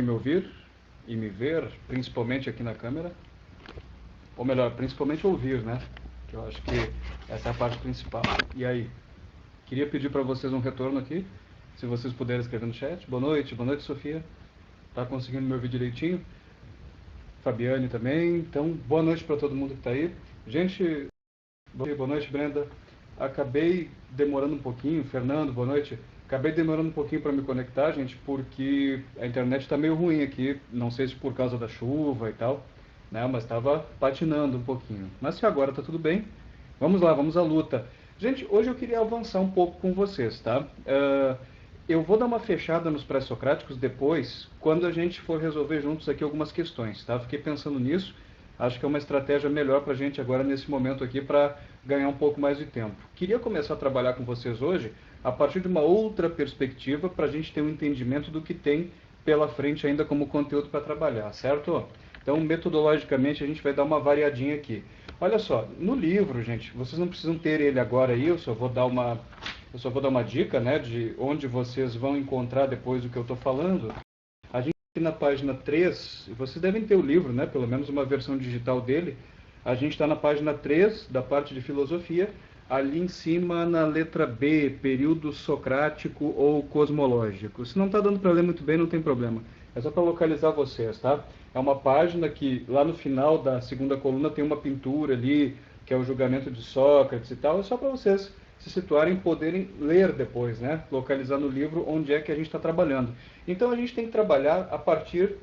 me ouvir e me ver, principalmente aqui na câmera? Ou melhor, principalmente ouvir, né? Que eu acho que essa é a parte principal. E aí? Queria pedir para vocês um retorno aqui, se vocês puderem escrever no chat. Boa noite, Sofia. Tá conseguindo me ouvir direitinho? Fabiane também. Então, boa noite para todo mundo que está aí. Gente, boa noite, Brenda. Acabei demorando um pouquinho, Fernando, boa noite. Acabei demorando um pouquinho para me conectar, gente, porque a internet está meio ruim aqui. Não sei se por causa da chuva e tal, né? Mas estava patinando um pouquinho. Mas se agora está tudo bem, vamos lá, vamos à luta. Gente, hoje eu queria avançar um pouco com vocês, tá? Eu vou dar uma fechada nos pré-socráticos depois, quando a gente for resolver juntos aqui algumas questões, tá? Fiquei pensando nisso. Acho que é uma estratégia melhor para a gente agora nesse momento aqui para ganhar um pouco mais de tempo. Queria começar a trabalhar com vocês hoje a partir de uma outra perspectiva para a gente ter um entendimento do que tem pela frente ainda como conteúdo para trabalhar, certo? Então, metodologicamente, a gente vai dar uma variadinha aqui. Olha só, no livro, gente, vocês não precisam ter ele agora aí, eu só vou dar uma dica, né, de onde vocês vão encontrar depois o que eu estou falando. A gente aqui na página 3, vocês devem ter o livro, né, pelo menos uma versão digital dele. A gente está na página 3, da parte de filosofia, ali em cima na letra B, período socrático ou cosmológico. Se não está dando para ler muito bem, não tem problema. É só para localizar vocês, tá? É uma página que lá no final da segunda coluna tem uma pintura ali, que é o julgamento de Sócrates e tal. É só para vocês se situarem e poderem ler depois, né? Localizar no livro onde é que a gente está trabalhando. Então a gente tem que trabalhar a partir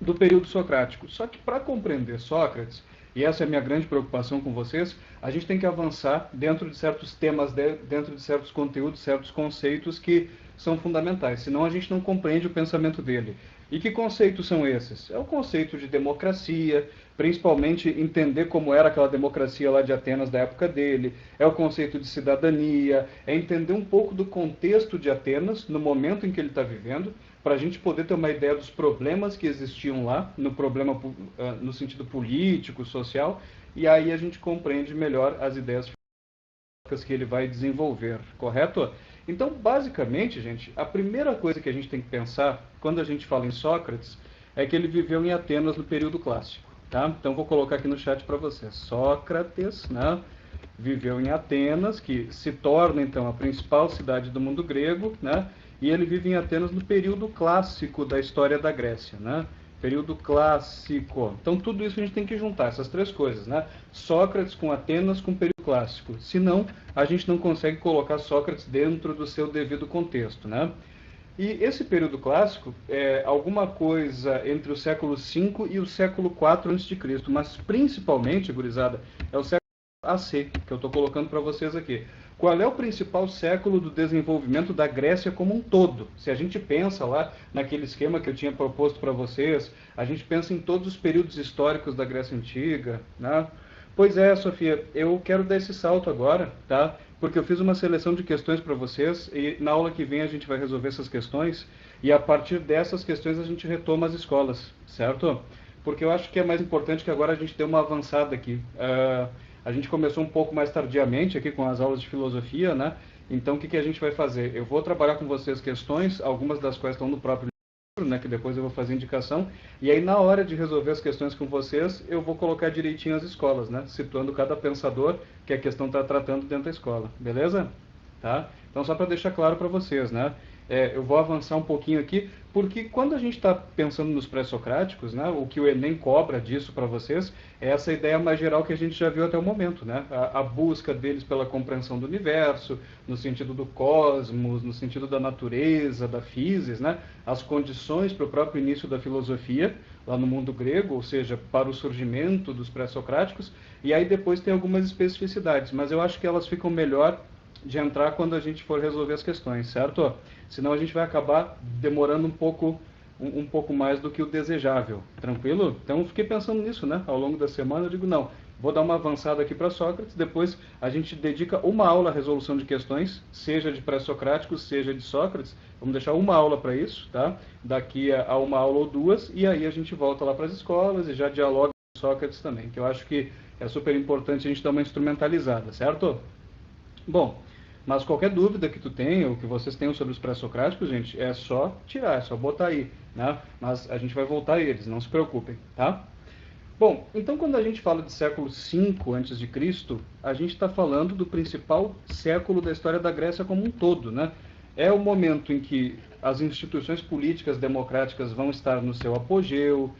do período socrático. Só que para compreender Sócrates, e essa é a minha grande preocupação com vocês, a gente tem que avançar dentro de certos temas, dentro de certos conteúdos, certos conceitos que são fundamentais, senão a gente não compreende o pensamento dele. E que conceitos são esses? É o conceito de democracia, principalmente entender como era aquela democracia lá de Atenas da época dele, é o conceito de cidadania, é entender um pouco do contexto de Atenas, no momento em que ele está vivendo, para a gente poder ter uma ideia dos problemas que existiam lá, no sentido político, social, e aí a gente compreende melhor as ideias que ele vai desenvolver, correto? Então, basicamente, gente, a primeira coisa que a gente tem que pensar quando a gente fala em Sócrates é que ele viveu em Atenas no período clássico, tá? Então, vou colocar aqui no chat para vocês. Sócrates, né, viveu em Atenas, que se torna, então, a principal cidade do mundo grego, né? E ele vive em Atenas no período clássico da história da Grécia, né? Período clássico. Então, tudo isso a gente tem que juntar, essas três coisas, né? Sócrates com Atenas com período clássico. Senão, a gente não consegue colocar Sócrates dentro do seu devido contexto, né? E esse período clássico é alguma coisa entre o século V e o século IV a.C., mas principalmente, gurizada, é o século AC, que eu estou colocando para vocês aqui. Qual é o principal século do desenvolvimento da Grécia como um todo? Se a gente pensa lá naquele esquema que eu tinha proposto para vocês, a gente pensa em todos os períodos históricos da Grécia Antiga, né? Pois é, Sofia, eu quero dar esse salto agora, tá? Porque eu fiz uma seleção de questões para vocês e na aula que vem a gente vai resolver essas questões e a partir dessas questões a gente retoma as escolas, certo? Porque eu acho que é mais importante que agora a gente dê uma avançada aqui. A gente começou um pouco mais tardiamente aqui com as aulas de filosofia, né? Então o que a gente vai fazer? Eu vou trabalhar com vocês questões, algumas das quais estão no próprio livro, né? Que depois eu vou fazer indicação. E aí na hora de resolver as questões com vocês, eu vou colocar direitinho as escolas, né? Situando cada pensador que a questão está tratando dentro da escola, beleza? Tá? Então só para deixar claro para vocês, né? Eu vou avançar um pouquinho aqui, porque quando a gente está pensando nos pré-socráticos, né, o que o Enem cobra disso para vocês é essa ideia mais geral que a gente já viu até o momento, né? A busca deles pela compreensão do universo, no sentido do cosmos, no sentido da natureza, da physis, né? As condições para o próprio início da filosofia, lá no mundo grego, ou seja, para o surgimento dos pré-socráticos, e aí depois tem algumas especificidades, mas eu acho que elas ficam melhor de entrar quando a gente for resolver as questões, certo? Senão a gente vai acabar demorando um pouco mais do que o desejável, tranquilo? Então fiquei pensando nisso, né? Ao longo da semana eu digo, não, vou dar uma avançada aqui para Sócrates, depois a gente dedica uma aula à resolução de questões, seja de pré-socráticos, seja de Sócrates, vamos deixar uma aula para isso, tá? Daqui a uma aula ou duas, e aí a gente volta lá para as escolas e já dialoga com Sócrates também, que eu acho que é super importante a gente dar uma instrumentalizada, certo? Bom, Mas qualquer dúvida que tu tenha, ou que vocês tenham sobre os pré-socráticos, gente, é só tirar, é só botar aí, né? Mas a gente vai voltar a eles, não se preocupem, tá? Bom, então quando a gente fala de século V a.C., a gente está falando do principal século da história da Grécia como um todo, né? É o momento em que as instituições políticas democráticas vão estar no seu apogeu,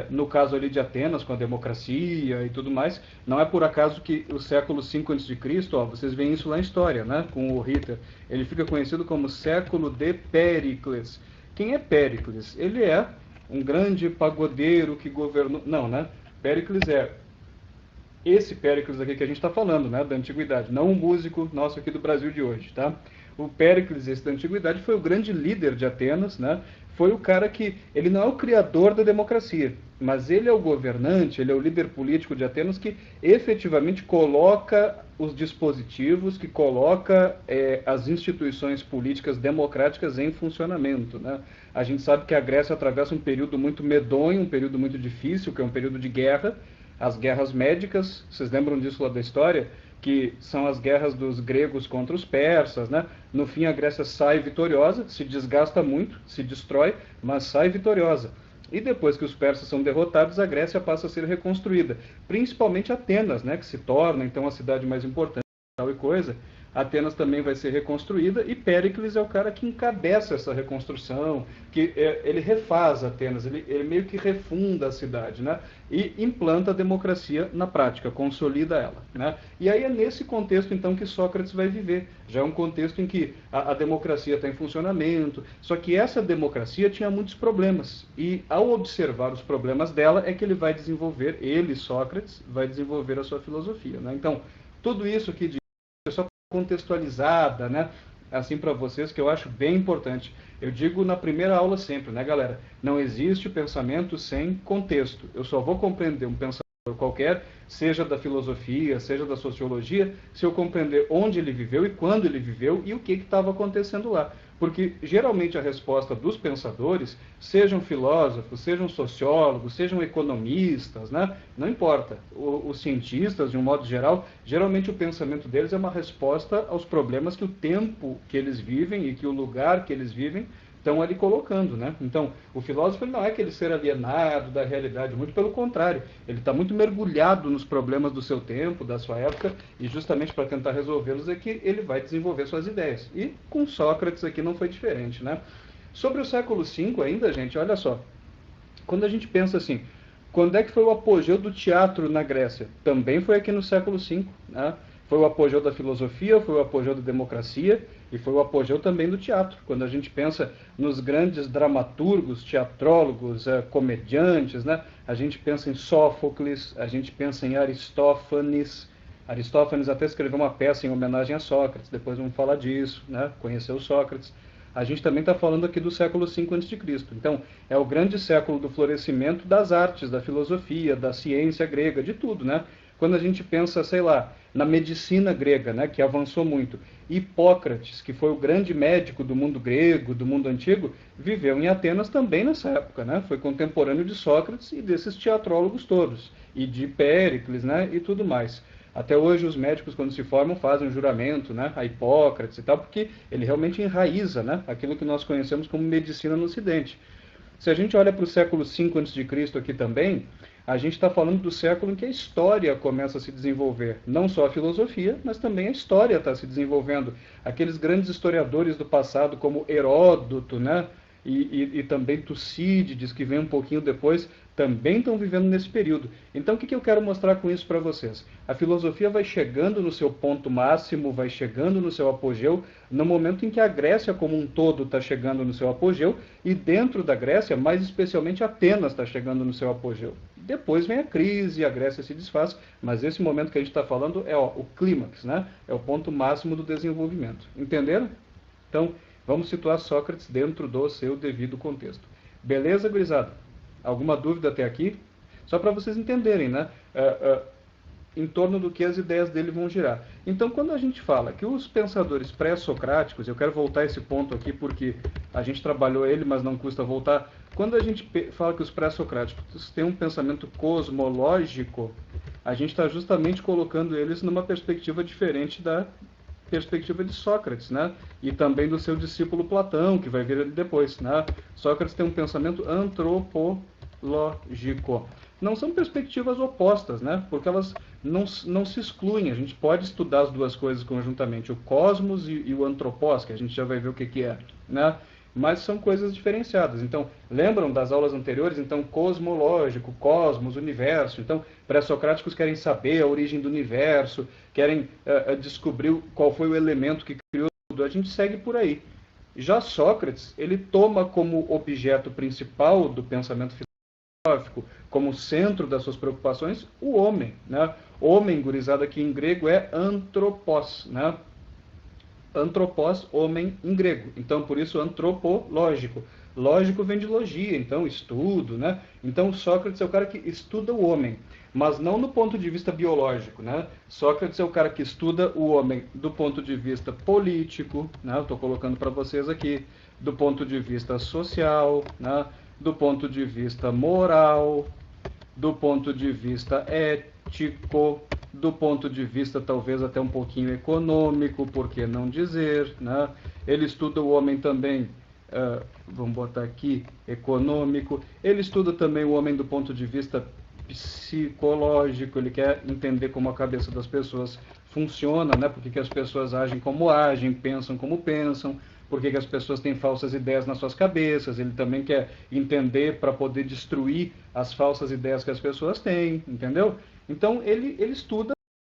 no caso ali de Atenas, com a democracia e tudo mais. Não é por acaso que o século V a.C., ó, vocês veem isso lá em história, né? Com o Ritter, ele fica conhecido como século de Péricles. Quem é Péricles? Ele é um grande pagodeiro que governou... Não, né? Péricles é esse Péricles aqui que a gente está falando, né? Da antiguidade. Não um músico nosso aqui do Brasil de hoje, tá? O Péricles, esse da antiguidade, foi o grande líder de Atenas, né? Foi o cara que... Ele não é o criador da democracia, mas ele é o governante, ele é o líder político de Atenas que efetivamente coloca os dispositivos, que coloca as instituições políticas democráticas em funcionamento, né? A gente sabe que a Grécia atravessa um período muito medonho, um período muito difícil, que é um período de guerra, as guerras médicas, vocês lembram disso lá da história? Que são as guerras dos gregos contra os persas, né? No fim a Grécia sai vitoriosa, se desgasta muito, se destrói, mas sai vitoriosa. E depois que os persas são derrotados, a Grécia passa a ser reconstruída, principalmente Atenas, né? Que se torna então a cidade mais importante tal e coisa. Atenas também vai ser reconstruída e Péricles é o cara que encabeça essa reconstrução, que ele refaz Atenas, ele meio que refunda a cidade, né? E implanta a democracia na prática, consolida ela, né? E aí é nesse contexto então que Sócrates vai viver. Já é um contexto em que a democracia está em funcionamento, só que essa democracia tinha muitos problemas e ao observar os problemas dela é que ele vai desenvolver, ele, Sócrates, vai desenvolver a sua filosofia, né? Então, tudo isso aqui de contextualizada, né? Assim para vocês, que eu acho bem importante. Eu digo na primeira aula sempre, né, galera? Não existe pensamento sem contexto. Eu só vou compreender um pensamento qualquer, seja da filosofia, seja da sociologia, se eu compreender onde ele viveu e quando ele viveu e o que estava acontecendo lá. Porque geralmente a resposta dos pensadores, sejam filósofos, sejam sociólogos, sejam economistas, né? Não importa. Os cientistas, de um modo geral, geralmente o pensamento deles é uma resposta aos problemas que o tempo que eles vivem e que o lugar que eles vivem estão ali colocando, né? Então, o filósofo ele não é aquele ser alienado da realidade, muito pelo contrário. Ele está muito mergulhado nos problemas do seu tempo, da sua época, e justamente para tentar resolvê-los é que ele vai desenvolver suas ideias. E com Sócrates aqui não foi diferente, né? Sobre o século V ainda, gente, olha só. Quando a gente pensa assim, quando é que foi o apogeu do teatro na Grécia? Também foi aqui no século V, né? Foi o apogeu da filosofia, foi o apogeu da democracia e foi o apogeu também do teatro. Quando a gente pensa nos grandes dramaturgos, teatrólogos, comediantes, né? A gente pensa em Sófocles, a gente pensa em Aristófanes. Aristófanes até escreveu uma peça em homenagem a Sócrates, depois vamos falar disso, né? Conheceu Sócrates. A gente também está falando aqui do século V a.C. Então, é o grande século do florescimento das artes, da filosofia, da ciência grega, de tudo, né? Quando a gente pensa, sei lá, na medicina grega, né, que avançou muito, Hipócrates, que foi o grande médico do mundo grego, do mundo antigo, viveu em Atenas também nessa época, né? Foi contemporâneo de Sócrates e desses teatrólogos todos, e de Péricles, né, e tudo mais. Até hoje os médicos, quando se formam, fazem um juramento, né, a Hipócrates e tal, porque ele realmente enraiza, né, aquilo que nós conhecemos como medicina no Ocidente. Se a gente olha para o século V a.C. aqui também, a gente está falando do século em que a história começa a se desenvolver. Não só a filosofia, mas também a história está se desenvolvendo. Aqueles grandes historiadores do passado, como Heródoto, né? E também Tucídides, que vem um pouquinho depois, também estão vivendo nesse período. Então, o que eu quero mostrar com isso para vocês? A filosofia vai chegando no seu ponto máximo, vai chegando no seu apogeu, no momento em que a Grécia como um todo está chegando no seu apogeu, e dentro da Grécia, mais especialmente Atenas está chegando no seu apogeu. Depois vem a crise, a Grécia se desfaz, mas esse momento que a gente está falando é o clímax, né? É o ponto máximo do desenvolvimento. Entenderam? Então, vamos situar Sócrates dentro do seu devido contexto. Beleza, gurizada? Alguma dúvida até aqui? Só para vocês entenderem, né? Em torno do que as ideias dele vão girar. Então, quando a gente fala que os pensadores pré-socráticos, eu quero voltar a esse ponto aqui porque a gente trabalhou ele, mas não custa voltar. Quando a gente fala que os pré-socráticos têm um pensamento cosmológico, a gente está justamente colocando eles numa perspectiva diferente perspectiva de Sócrates, né? E também do seu discípulo Platão, que vai vir ali depois, né? Sócrates tem um pensamento antropológico. Não são perspectivas opostas, né? Porque elas não se excluem. A gente pode estudar as duas coisas conjuntamente, o cosmos e o antropós, que a gente já vai ver o que é, né? Mas são coisas diferenciadas. Então, lembram das aulas anteriores? Então, cosmológico, cosmos, universo. Então, pré-socráticos querem saber a origem do universo, querem descobrir qual foi o elemento que criou tudo. A gente segue por aí. Já Sócrates, ele toma como objeto principal do pensamento filosófico, como centro das suas preocupações, o homem, né? Homem, gurizada, aqui em grego é antropos, né? Antropos, homem em grego. Então, por isso, antropológico. Lógico vem de logia, então, estudo, né? Então, Sócrates é o cara que estuda o homem, mas não no ponto de vista biológico, né? Sócrates é o cara que estuda o homem do ponto de vista político, né? Eu estou colocando para vocês aqui, do ponto de vista social, né? Do ponto de vista moral, do ponto de vista ético, do ponto de vista talvez até um pouquinho econômico, por que não dizer, né? Ele estuda o homem também, vamos botar aqui, econômico. Ele estuda também o homem do ponto de vista psicológico, ele quer entender como a cabeça das pessoas funciona, né? Por que as pessoas agem como agem, pensam como pensam, por que as pessoas têm falsas ideias nas suas cabeças. Ele também quer entender para poder destruir as falsas ideias que as pessoas têm, entendeu? Então, ele estuda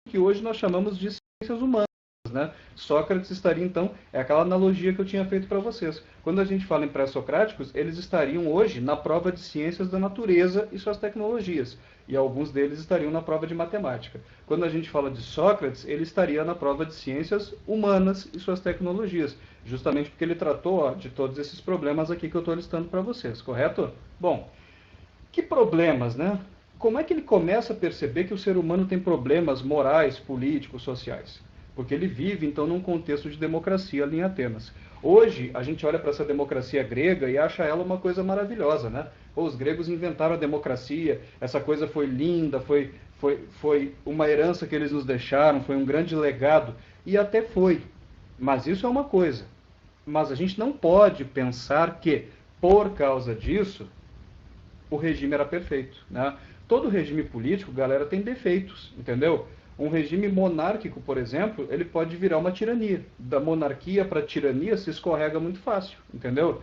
o que hoje nós chamamos de ciências humanas, né? Sócrates estaria, então, é aquela analogia que eu tinha feito para vocês. Quando a gente fala em pré-socráticos, eles estariam hoje na prova de ciências da natureza e suas tecnologias. E alguns deles estariam na prova de matemática. Quando a gente fala de Sócrates, ele estaria na prova de ciências humanas e suas tecnologias. Justamente porque ele tratou de todos esses problemas aqui que eu estou listando para vocês, correto? Bom, que problemas, né? Como é que ele começa a perceber que o ser humano tem problemas morais, políticos, sociais? Porque ele vive, então, num contexto de democracia ali em Atenas. Hoje, a gente olha para essa democracia grega e acha ela uma coisa maravilhosa, né? Os gregos inventaram a democracia, essa coisa foi linda, foi uma herança que eles nos deixaram, foi um grande legado, e até foi. Mas isso é uma coisa. Mas a gente não pode pensar que, por causa disso, o regime era perfeito, né? Todo regime político, galera, tem defeitos, entendeu? Um regime monárquico, por exemplo, ele pode virar uma tirania. Da monarquia para a tirania se escorrega muito fácil, entendeu?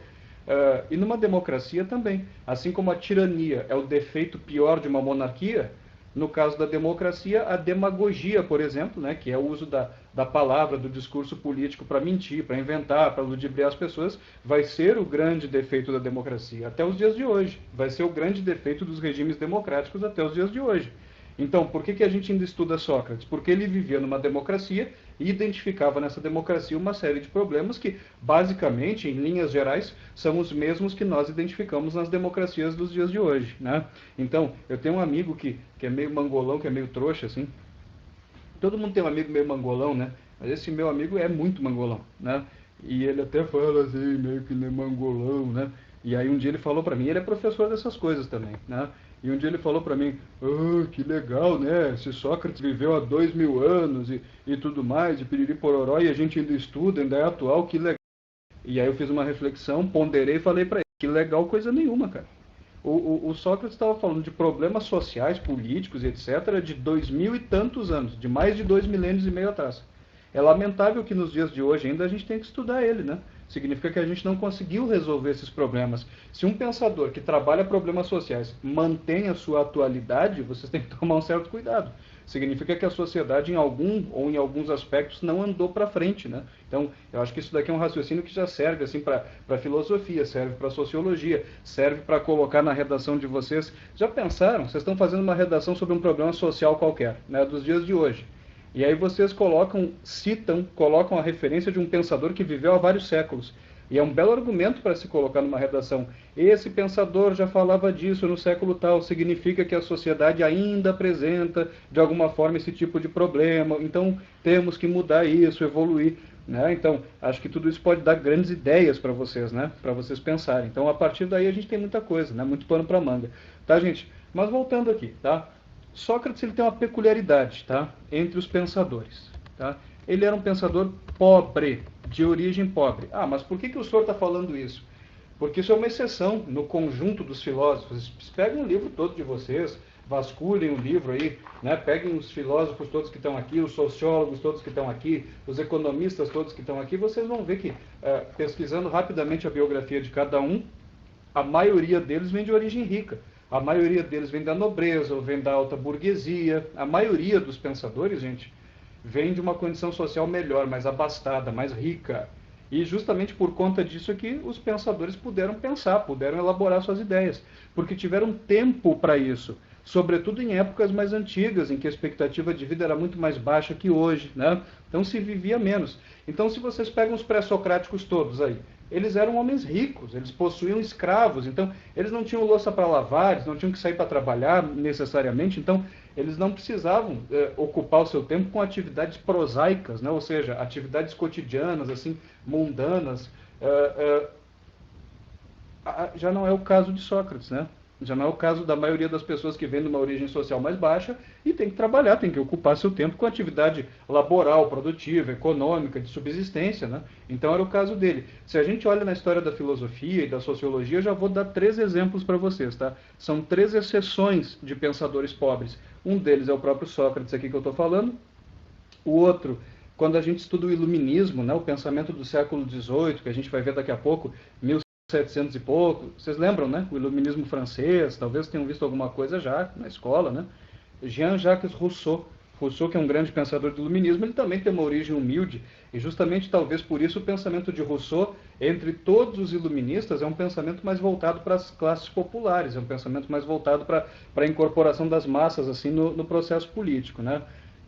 E numa democracia também. Assim como a tirania é o defeito pior de uma monarquia, no caso da democracia, a demagogia, por exemplo, né, que é o uso da palavra, do discurso político para mentir, para inventar, para ludibriar as pessoas, vai ser o grande defeito da democracia até os dias de hoje. Vai ser o grande defeito dos regimes democráticos até os dias de hoje. Então, por que a gente ainda estuda Sócrates? Porque ele vivia numa democracia e identificava nessa democracia uma série de problemas que, basicamente, em linhas gerais, são os mesmos que nós identificamos nas democracias dos dias de hoje, né? Então, eu tenho um amigo que é meio mangolão, que é meio trouxa, assim. Todo mundo tem um amigo meio mangolão, né? Mas esse meu amigo é muito mangolão, né? E ele até fala assim, meio que nem mangolão, né? E aí um dia ele falou pra mim, ele é professor dessas coisas também, né? E um dia ele falou pra mim, que legal, né? Se Sócrates viveu há 2000 anos e tudo mais, e piriri pororó, e a gente ainda estuda, ainda é atual, que legal. E aí eu fiz uma reflexão, ponderei e falei pra ele, que legal coisa nenhuma, cara. O Sócrates estava falando de problemas sociais, políticos, etc., de 2000 e tantos anos, de mais de 2,5 milênios atrás. É lamentável que nos dias de hoje ainda a gente tem que estudar ele, né? Significa que a gente não conseguiu resolver esses problemas. Se um pensador que trabalha problemas sociais mantém a sua atualidade, vocês têm que tomar um certo cuidado. Significa que a sociedade em algum ou em alguns aspectos não andou para frente, né? Então, eu acho que isso daqui é um raciocínio que já serve assim para filosofia, serve para sociologia, serve para colocar na redação de vocês. Já pensaram? Vocês estão fazendo uma redação sobre um problema social qualquer, né, dos dias de hoje. E aí vocês colocam a referência de um pensador que viveu há vários séculos. E é um belo argumento para se colocar numa redação. Esse pensador já falava disso no século tal, significa que a sociedade ainda apresenta, de alguma forma, esse tipo de problema. Então, temos que mudar isso, evoluir, né? Então, acho que tudo isso pode dar grandes ideias para vocês, né? Para vocês pensarem. Então, a partir daí, a gente tem muita coisa, né? Muito pano para manga. Tá, gente? Mas voltando aqui, tá? Sócrates ele tem uma peculiaridade, tá? Entre os pensadores, tá? ele era um pensador pobre, de origem pobre. Ah, mas por que o senhor está falando isso? Porque isso é uma exceção no conjunto dos filósofos. Peguem um livro todo de vocês, vasculhem o livro aí, né? Peguem os filósofos todos que estão aqui, os sociólogos todos que estão aqui, os economistas todos que estão aqui, vocês vão ver que, pesquisando rapidamente a biografia de cada um, a maioria deles vem de origem rica. A maioria deles vem da nobreza, ou vem da alta burguesia. A maioria dos pensadores, gente, vem de uma condição social melhor, mais abastada, mais rica. E justamente por conta disso é que os pensadores puderam pensar, puderam elaborar suas ideias, porque tiveram tempo para isso, sobretudo em épocas mais antigas, em que a expectativa de vida era muito mais baixa que hoje, né? Então se vivia menos. Então se vocês pegam os pré-socráticos todos aí, eles eram homens ricos, eles possuíam escravos, então eles não tinham louça para lavar, eles não tinham que sair para trabalhar necessariamente, então eles não precisavam ocupar o seu tempo com atividades prosaicas, né? Ou seja, atividades cotidianas, assim, mundanas. Já não é o caso de Sócrates, né? Já não é o caso da maioria das pessoas que vêm de uma origem social mais baixa e tem que trabalhar, tem que ocupar seu tempo com atividade laboral, produtiva, econômica, de subsistência, né? Então era o caso dele. Se a gente olha na história da filosofia e da sociologia, eu já vou dar 3 exemplos para vocês, tá? São 3 exceções de pensadores pobres. Um deles é o próprio Sócrates aqui que eu estou falando. O outro, quando a gente estuda o iluminismo, né, o pensamento do século XVIII, que a gente vai ver daqui a pouco, 1700 e pouco, vocês lembram, né? O iluminismo francês, talvez tenham visto alguma coisa já na escola, né? Jean-Jacques Rousseau. Rousseau, que é um grande pensador do iluminismo, ele também tem uma origem humilde, e justamente talvez por isso o pensamento de Rousseau, entre todos os iluministas, é um pensamento mais voltado para as classes populares, é um pensamento mais voltado para a incorporação das massas assim no processo político, né?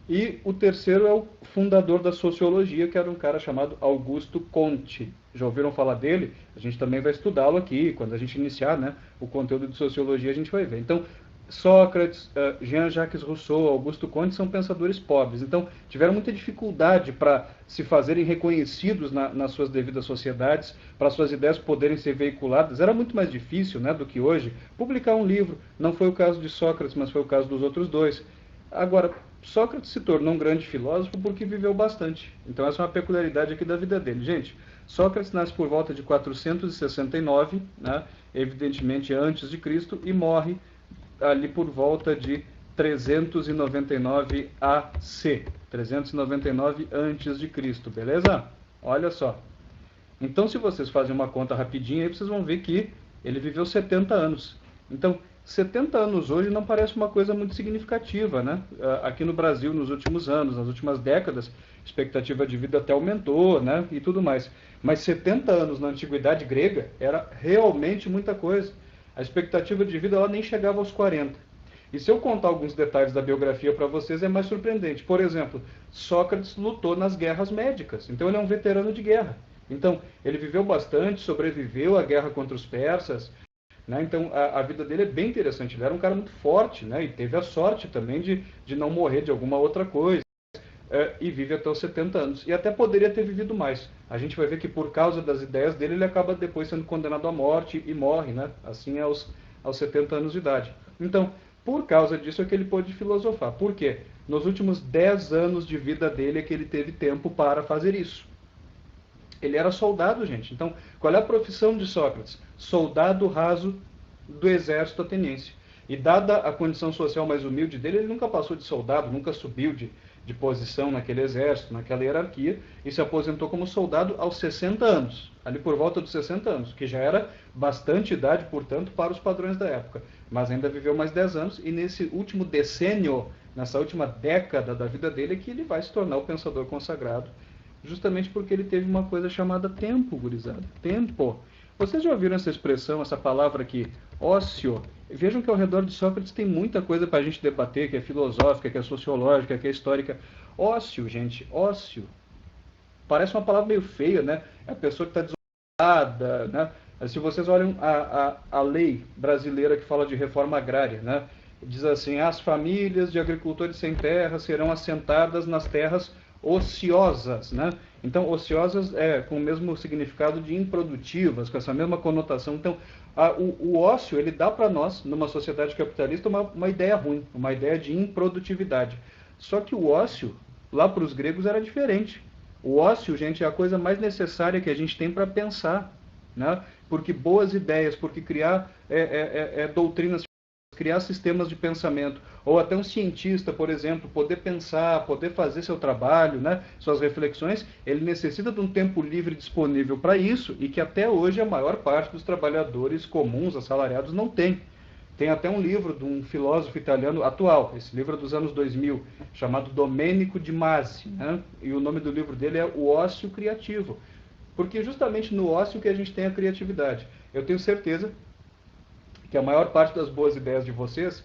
E o terceiro é o fundador da sociologia, que era um cara chamado Augusto Comte. Já ouviram falar dele? A gente também vai estudá-lo aqui, quando a gente iniciar, né, o conteúdo de sociologia a gente vai ver. Então, Sócrates, Jean-Jacques Rousseau, Augusto Comte são pensadores pobres. Então, tiveram muita dificuldade para se fazerem reconhecidos nas suas devidas sociedades, para suas ideias poderem ser veiculadas. Era muito mais difícil, né, do que hoje publicar um livro. Não foi o caso de Sócrates, mas foi o caso dos outros dois. Agora, Sócrates se tornou um grande filósofo porque viveu bastante. Então essa é uma peculiaridade aqui da vida dele. Gente, Sócrates nasce por volta de 469, né, evidentemente antes de Cristo, e morre ali por volta de 399 AC, 399 antes de Cristo, beleza? Olha só. Então se vocês fazem uma conta rapidinha, aí vocês vão ver que ele viveu 70 anos. Então, 70 anos hoje não parece uma coisa muito significativa, né? Aqui no Brasil, nos últimos anos, nas últimas décadas, a expectativa de vida até aumentou, né? E tudo mais. Mas 70 anos na Antiguidade Grega era realmente muita coisa. A expectativa de vida ela nem chegava aos 40. E se eu contar alguns detalhes da biografia para vocês, é mais surpreendente. Por exemplo, Sócrates lutou nas guerras médicas, então ele é um veterano de guerra. Então, ele viveu bastante, sobreviveu à guerra contra os persas, né? Então, a vida dele é bem interessante. Ele era um cara muito forte, né? E teve a sorte também de não morrer de alguma outra coisa. E vive até os 70 anos. E até poderia ter vivido mais. A gente vai ver que por causa das ideias dele, ele acaba depois sendo condenado à morte e morre, né? Assim aos 70 anos de idade. Então, por causa disso é que ele pôde filosofar. Por quê? Nos últimos 10 anos de vida dele é que ele teve tempo para fazer isso. Ele era soldado, gente. Então, qual é a profissão de Sócrates? Soldado raso do exército ateniense. E dada a condição social mais humilde dele, ele nunca passou de soldado, nunca subiu de posição naquele exército, naquela hierarquia, e se aposentou como soldado aos 60 anos, ali por volta dos 60 anos, que já era bastante idade, portanto, para os padrões da época. Mas ainda viveu mais 10 anos, e nesse último decênio, nessa última década da vida dele, é que ele vai se tornar o pensador consagrado, justamente porque ele teve uma coisa chamada tempo, gurizada. Tempo. Vocês já ouviram essa expressão, essa palavra aqui, ócio? Vejam que ao redor de Sócrates tem muita coisa para a gente debater, que é filosófica, que é sociológica, que é histórica. Ócio, gente, ócio. Parece uma palavra meio feia, né? É a pessoa que está desocupada, né? Se vocês olham a lei brasileira que fala de reforma agrária, né? Diz assim, as famílias de agricultores sem terra serão assentadas nas terras ociosas, né? Então, ociosas é com o mesmo significado de improdutivas, com essa mesma conotação. Então, o ócio, ele dá para nós, numa sociedade capitalista, uma ideia ruim, uma ideia de improdutividade. Só que o ócio, Lá para os gregos era diferente. O ócio, gente, é a coisa mais necessária que a gente tem para pensar, né? Porque boas ideias, porque criar doutrinas, criar sistemas de pensamento, ou até um cientista, por exemplo, poder pensar, poder fazer seu trabalho, né, suas reflexões, ele necessita de um tempo livre disponível para isso, e que até hoje a maior parte dos trabalhadores comuns, assalariados, não tem. Tem até um livro de um filósofo italiano atual, esse livro é dos anos 2000, chamado Domenico de Masi, né? E o nome do livro dele é O Ócio Criativo, porque justamente no ócio que a gente tem a criatividade. Eu tenho certeza que a maior parte das boas ideias de vocês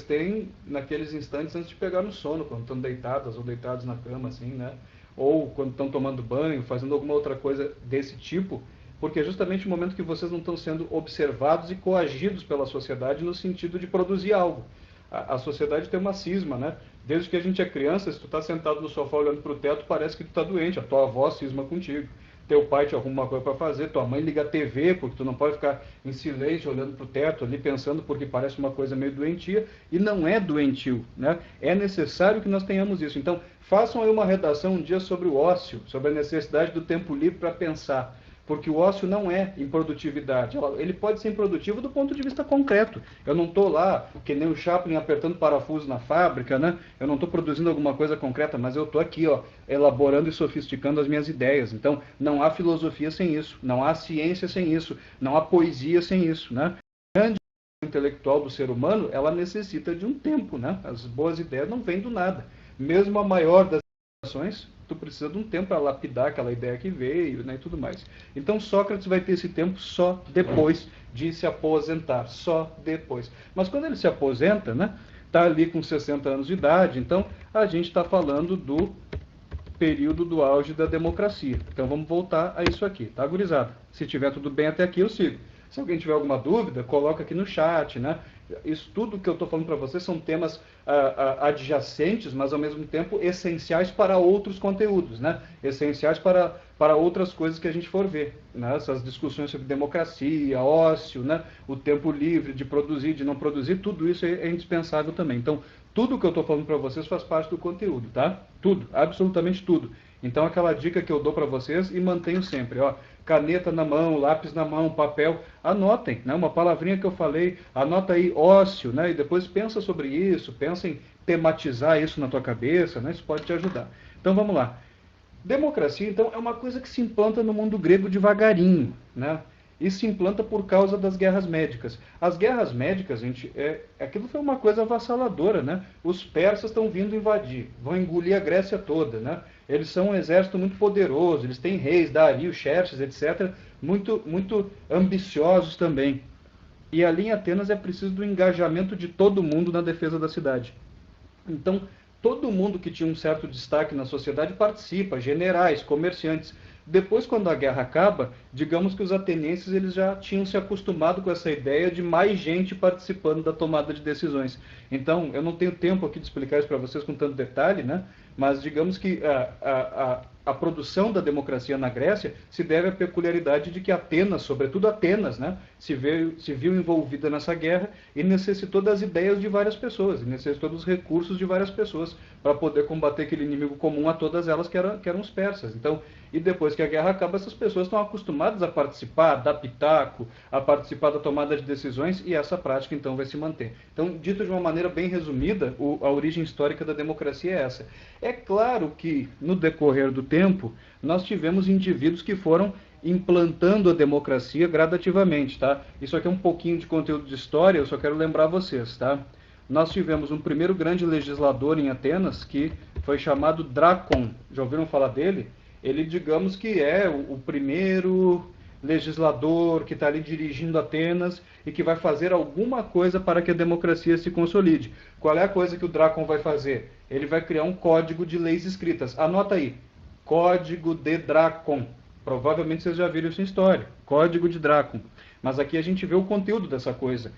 têm naqueles instantes antes de pegar no sono, quando estão deitadas ou deitados na cama, assim, né? Ou quando estão tomando banho, fazendo alguma outra coisa desse tipo, porque é justamente o momento que vocês não estão sendo observados e coagidos pela sociedade no sentido de produzir algo. A sociedade tem uma cisma, né? Desde que a gente é criança, se tu está sentado no sofá olhando para o teto, parece que tu está doente, a tua avó cisma contigo. Teu pai te arruma uma coisa para fazer, tua mãe liga a TV, porque tu não pode ficar em silêncio olhando para o teto ali pensando, porque parece uma coisa meio doentia, e não é doentio, né? É necessário que nós tenhamos isso. Então, façam aí uma redação um dia sobre o ócio, sobre a necessidade do tempo livre para pensar. Porque o ócio não é improdutividade. Ele pode ser improdutivo do ponto de vista concreto. Eu não estou lá, que nem o Chaplin, apertando parafuso na fábrica, né? Eu não estou produzindo alguma coisa concreta, mas eu estou aqui, ó, elaborando e sofisticando as minhas ideias. Então, não há filosofia sem isso, não há ciência sem isso, não há poesia sem isso, né? A grande intelectual do ser humano, ela necessita de um tempo, né? As boas ideias não vêm do nada. Mesmo a maior das ações, tu precisa de um tempo para lapidar aquela ideia que veio, né, e tudo mais. Então Sócrates vai ter esse tempo só depois de se aposentar, só depois. Mas quando ele se aposenta, né, tá ali com 60 anos de idade, então a gente está falando do período do auge da democracia. Então vamos voltar a isso aqui, tá, gurizada? Se tiver tudo bem até aqui, eu sigo. Se alguém tiver alguma dúvida, coloca aqui no chat, né? Isso tudo que eu estou falando para vocês são temas adjacentes, mas ao mesmo tempo essenciais para outros conteúdos, né? Essenciais para outras coisas que a gente for ver, né? Essas discussões sobre democracia, ócio, né? O tempo livre de produzir, de não produzir, tudo isso é indispensável também. Então, tudo que eu estou falando para vocês faz parte do conteúdo, tá? Tudo, absolutamente tudo. Então, aquela dica que eu dou para vocês e mantenho sempre, ó, caneta na mão, lápis na mão, papel, anotem, né? Uma palavrinha que eu falei, anota aí ócio, né? E depois pensa sobre isso, pensa em tematizar isso na tua cabeça, né? Isso pode te ajudar. Então, vamos lá. Democracia, então, é uma coisa que se implanta no mundo grego devagarinho, né? E se implanta por causa das guerras médicas. As guerras médicas, gente, aquilo foi uma coisa avassaladora, né? Os persas estão vindo invadir, vão engolir a Grécia toda, né? Eles são um exército muito poderoso, eles têm reis, Dario, Xerxes, etc., muito ambiciosos também. E ali em Atenas é preciso do engajamento de todo mundo na defesa da cidade. Então, todo mundo que tinha um certo destaque na sociedade participa, generais, comerciantes. Depois, quando a guerra acaba, digamos que os atenienses eles já tinham se acostumado com essa ideia de mais gente participando da tomada de decisões. Então, eu não tenho tempo aqui de explicar isso para vocês com tanto detalhe, né? Mas digamos que a produção da democracia na Grécia se deve à peculiaridade de que Atenas, sobretudo Atenas, né, se viu envolvida nessa guerra e necessitou das ideias de várias pessoas, e necessitou dos recursos de várias pessoas para poder combater aquele inimigo comum a todas elas que eram os persas. Então, e depois que a guerra acaba, essas pessoas estão acostumadas a participar, dar pitaco, a participar da tomada de decisões, e essa prática então vai se manter. Então, dito de uma maneira bem resumida, a origem histórica da democracia é essa. É claro que, no decorrer do tempo, nós tivemos indivíduos que foram implantando a democracia gradativamente, tá? Isso aqui é um pouquinho de conteúdo de história, eu só quero lembrar vocês, tá? Nós tivemos um primeiro grande legislador em Atenas, que foi chamado Drácon. Já ouviram falar dele? Ele, digamos que é o primeiro legislador que está ali dirigindo Atenas e que vai fazer alguma coisa para que a democracia se consolide. Qual é a coisa que o Drácon vai fazer? Ele vai criar um código de leis escritas. Anota aí, Código de Drácon. Provavelmente vocês já viram isso em história, Código de Drácon. Mas aqui a gente vê o conteúdo dessa coisa.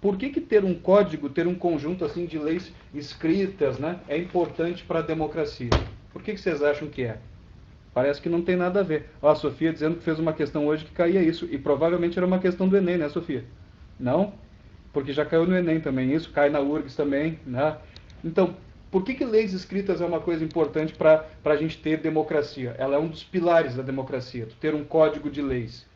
Por que ter um código, ter um conjunto assim de leis escritas, né, é importante para a democracia? Por que vocês acham que é? Parece que não tem nada a ver. Ó, a Sofia dizendo que fez uma questão hoje que caía isso. E provavelmente era uma questão do Enem, né, Sofia? Não? Porque já caiu no Enem também isso, cai na URGS também, né? Então, Por que leis escritas é uma coisa importante para a gente ter democracia? Ela é um dos pilares da democracia, tu ter um código de leis.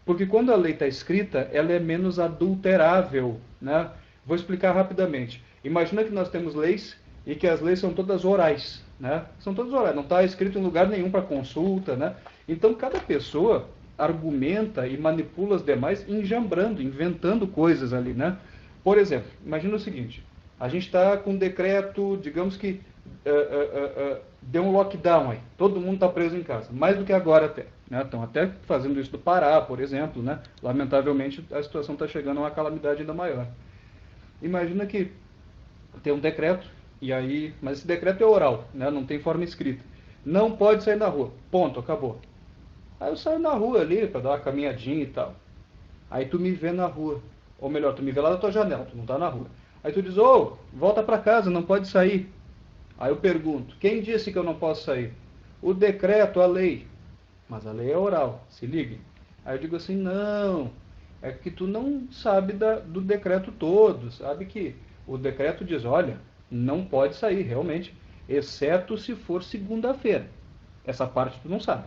Porque quando a lei está escrita, ela é menos adulterável, né? Vou explicar rapidamente. Imagina que nós temos leis e que as leis são todas orais, né? São todas orais, não está escrito em lugar nenhum para consulta, né? Então cada pessoa argumenta e manipula os demais enjambrando, inventando coisas ali, né? Por exemplo, imagina o seguinte, a gente está com um decreto, digamos que deu um lockdown aí, todo mundo está preso em casa, mais do que agora até. Né? Estão até fazendo isso do Pará, por exemplo, né? Lamentavelmente a situação está chegando a uma calamidade ainda maior. Imagina que tem um decreto, e aí, mas esse decreto é oral, né? Não tem forma escrita. Não pode sair na rua, ponto, acabou. Aí eu saio na rua ali para dar uma caminhadinha e tal. Aí tu me vê na rua, ou melhor, tu me vê lá da tua janela, tu não está na rua. Aí tu diz, ô, volta para casa, não pode sair. Aí eu pergunto, quem disse que eu não posso sair? O decreto, a lei. Mas a lei é oral, se ligue. Aí eu digo assim, não, é que tu não sabe do decreto todo, sabe que o decreto diz, olha, não pode sair, realmente, exceto se for segunda-feira. Essa parte tu não sabe.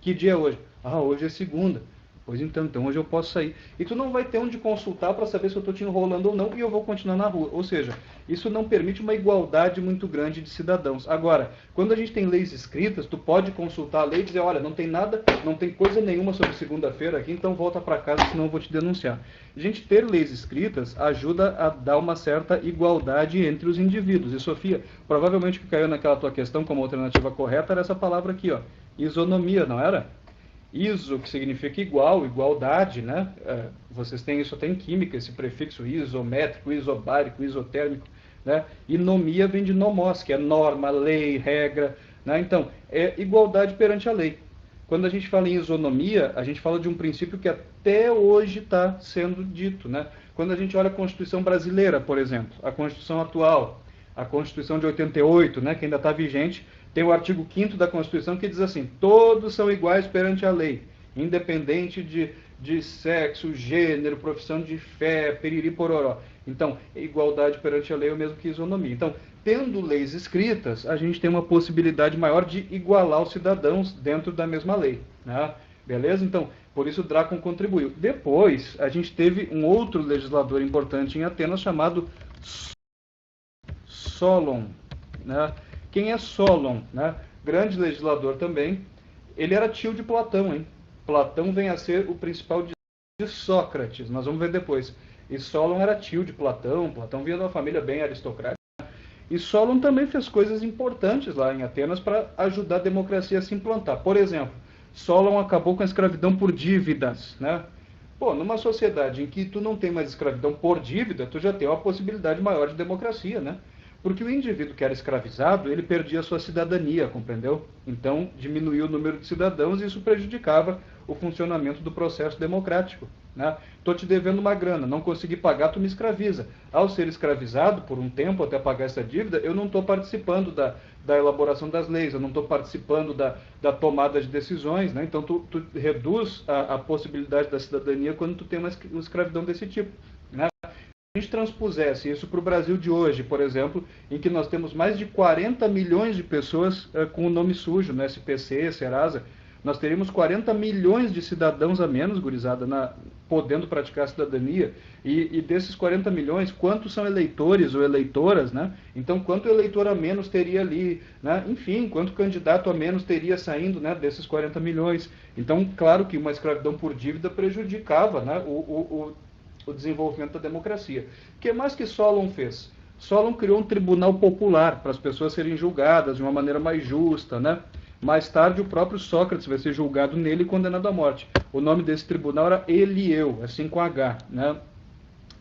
Que dia é hoje? Ah, hoje é segunda. Pois então hoje eu posso sair. E tu não vai ter onde consultar para saber se eu estou te enrolando ou não e eu vou continuar na rua. Ou seja, isso não permite uma igualdade muito grande de cidadãos. Agora, quando a gente tem leis escritas, tu pode consultar a lei e dizer, olha, não tem nada, não tem coisa nenhuma sobre segunda-feira aqui, então volta para casa, senão eu vou te denunciar. A gente ter leis escritas ajuda a dar uma certa igualdade entre os indivíduos. E Sofia, provavelmente o que caiu naquela tua questão como alternativa correta era essa palavra aqui, ó, isonomia, não era? Iso, que significa igual, igualdade, né? Vocês têm isso até em química, esse prefixo isométrico, isobárico, isotérmico, né? E nomia vem de nomos, que é norma, lei, regra, né? Então, é igualdade perante a lei. Quando a gente fala em isonomia, a gente fala de um princípio que até hoje está sendo dito, né? Quando a gente olha a Constituição brasileira, por exemplo, a Constituição atual, a Constituição de 88, né, que ainda está vigente, tem o artigo 5º da Constituição que diz assim, todos são iguais perante a lei, independente de sexo, gênero, profissão de fé, piriri pororó. Então, igualdade perante a lei é o mesmo que isonomia. Então, tendo leis escritas, a gente tem uma possibilidade maior de igualar os cidadãos dentro da mesma lei. Né? Beleza? Então, por isso Drácon contribuiu. Depois, a gente teve um outro legislador importante em Atenas chamado Solon. Né? Quem é Solon? Né? Grande legislador também. Ele era tio de Platão, hein? Platão vem a ser o principal de Sócrates, nós vamos ver depois. E Solon era tio de Platão, Platão vinha de uma família bem aristocrática. E Solon também fez coisas importantes lá em Atenas para ajudar a democracia a se implantar. Por exemplo, Solon acabou com a escravidão por dívidas, né? Pô, numa sociedade em que tu não tem mais escravidão por dívida, tu já tem uma possibilidade maior de democracia, né? Porque o indivíduo que era escravizado, ele perdia a sua cidadania, compreendeu? Então, diminuiu o número de cidadãos e isso prejudicava o funcionamento do processo democrático. Né? Estou te devendo uma grana, não consegui pagar, tu me escraviza. Ao ser escravizado por um tempo até pagar essa dívida, eu não estou participando da elaboração das leis, eu não estou participando da tomada de decisões. Né? Então, tu reduz a possibilidade da cidadania quando tu tem uma escravidão desse tipo. Né? A gente transpusesse isso para o Brasil de hoje, por exemplo, em que nós temos mais de 40 milhões de pessoas com o nome sujo no SPC, Serasa, nós teríamos 40 milhões de cidadãos a menos, gurizada, podendo praticar a cidadania, e desses 40 milhões, quantos são eleitores ou eleitoras, né? Então, quanto eleitor a menos teria ali, né? Enfim, quanto candidato a menos teria saindo, né, desses 40 milhões. Então, claro que uma escravidão por dívida prejudicava, né, o desenvolvimento da democracia. O que mais que Solon fez? Solon criou um tribunal popular para as pessoas serem julgadas de uma maneira mais justa, né? Mais tarde, o próprio Sócrates vai ser julgado nele e condenado à morte. O nome desse tribunal era Elieu, assim com H, né?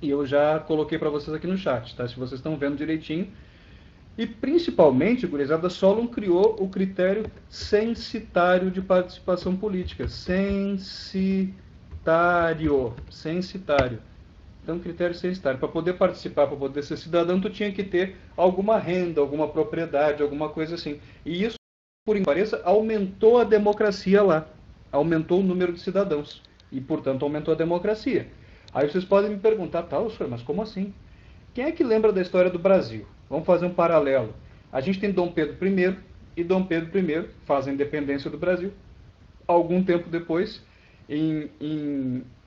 E eu já coloquei para vocês aqui no chat, tá? Se vocês estão vendo direitinho. E principalmente, gurizada, Solon criou o critério censitário de participação política. Censitário. Então, critério censitário. Para poder participar, para poder ser cidadão, tu tinha que ter alguma renda, alguma propriedade, alguma coisa assim. E isso, por pareça, aumentou a democracia lá. Aumentou o número de cidadãos. E, portanto, aumentou a democracia. Aí vocês podem me perguntar, tá, senhor, mas como assim? Quem é que lembra da história do Brasil? Vamos fazer um paralelo. A gente tem Dom Pedro I, e Dom Pedro I faz a independência do Brasil. Algum tempo depois, em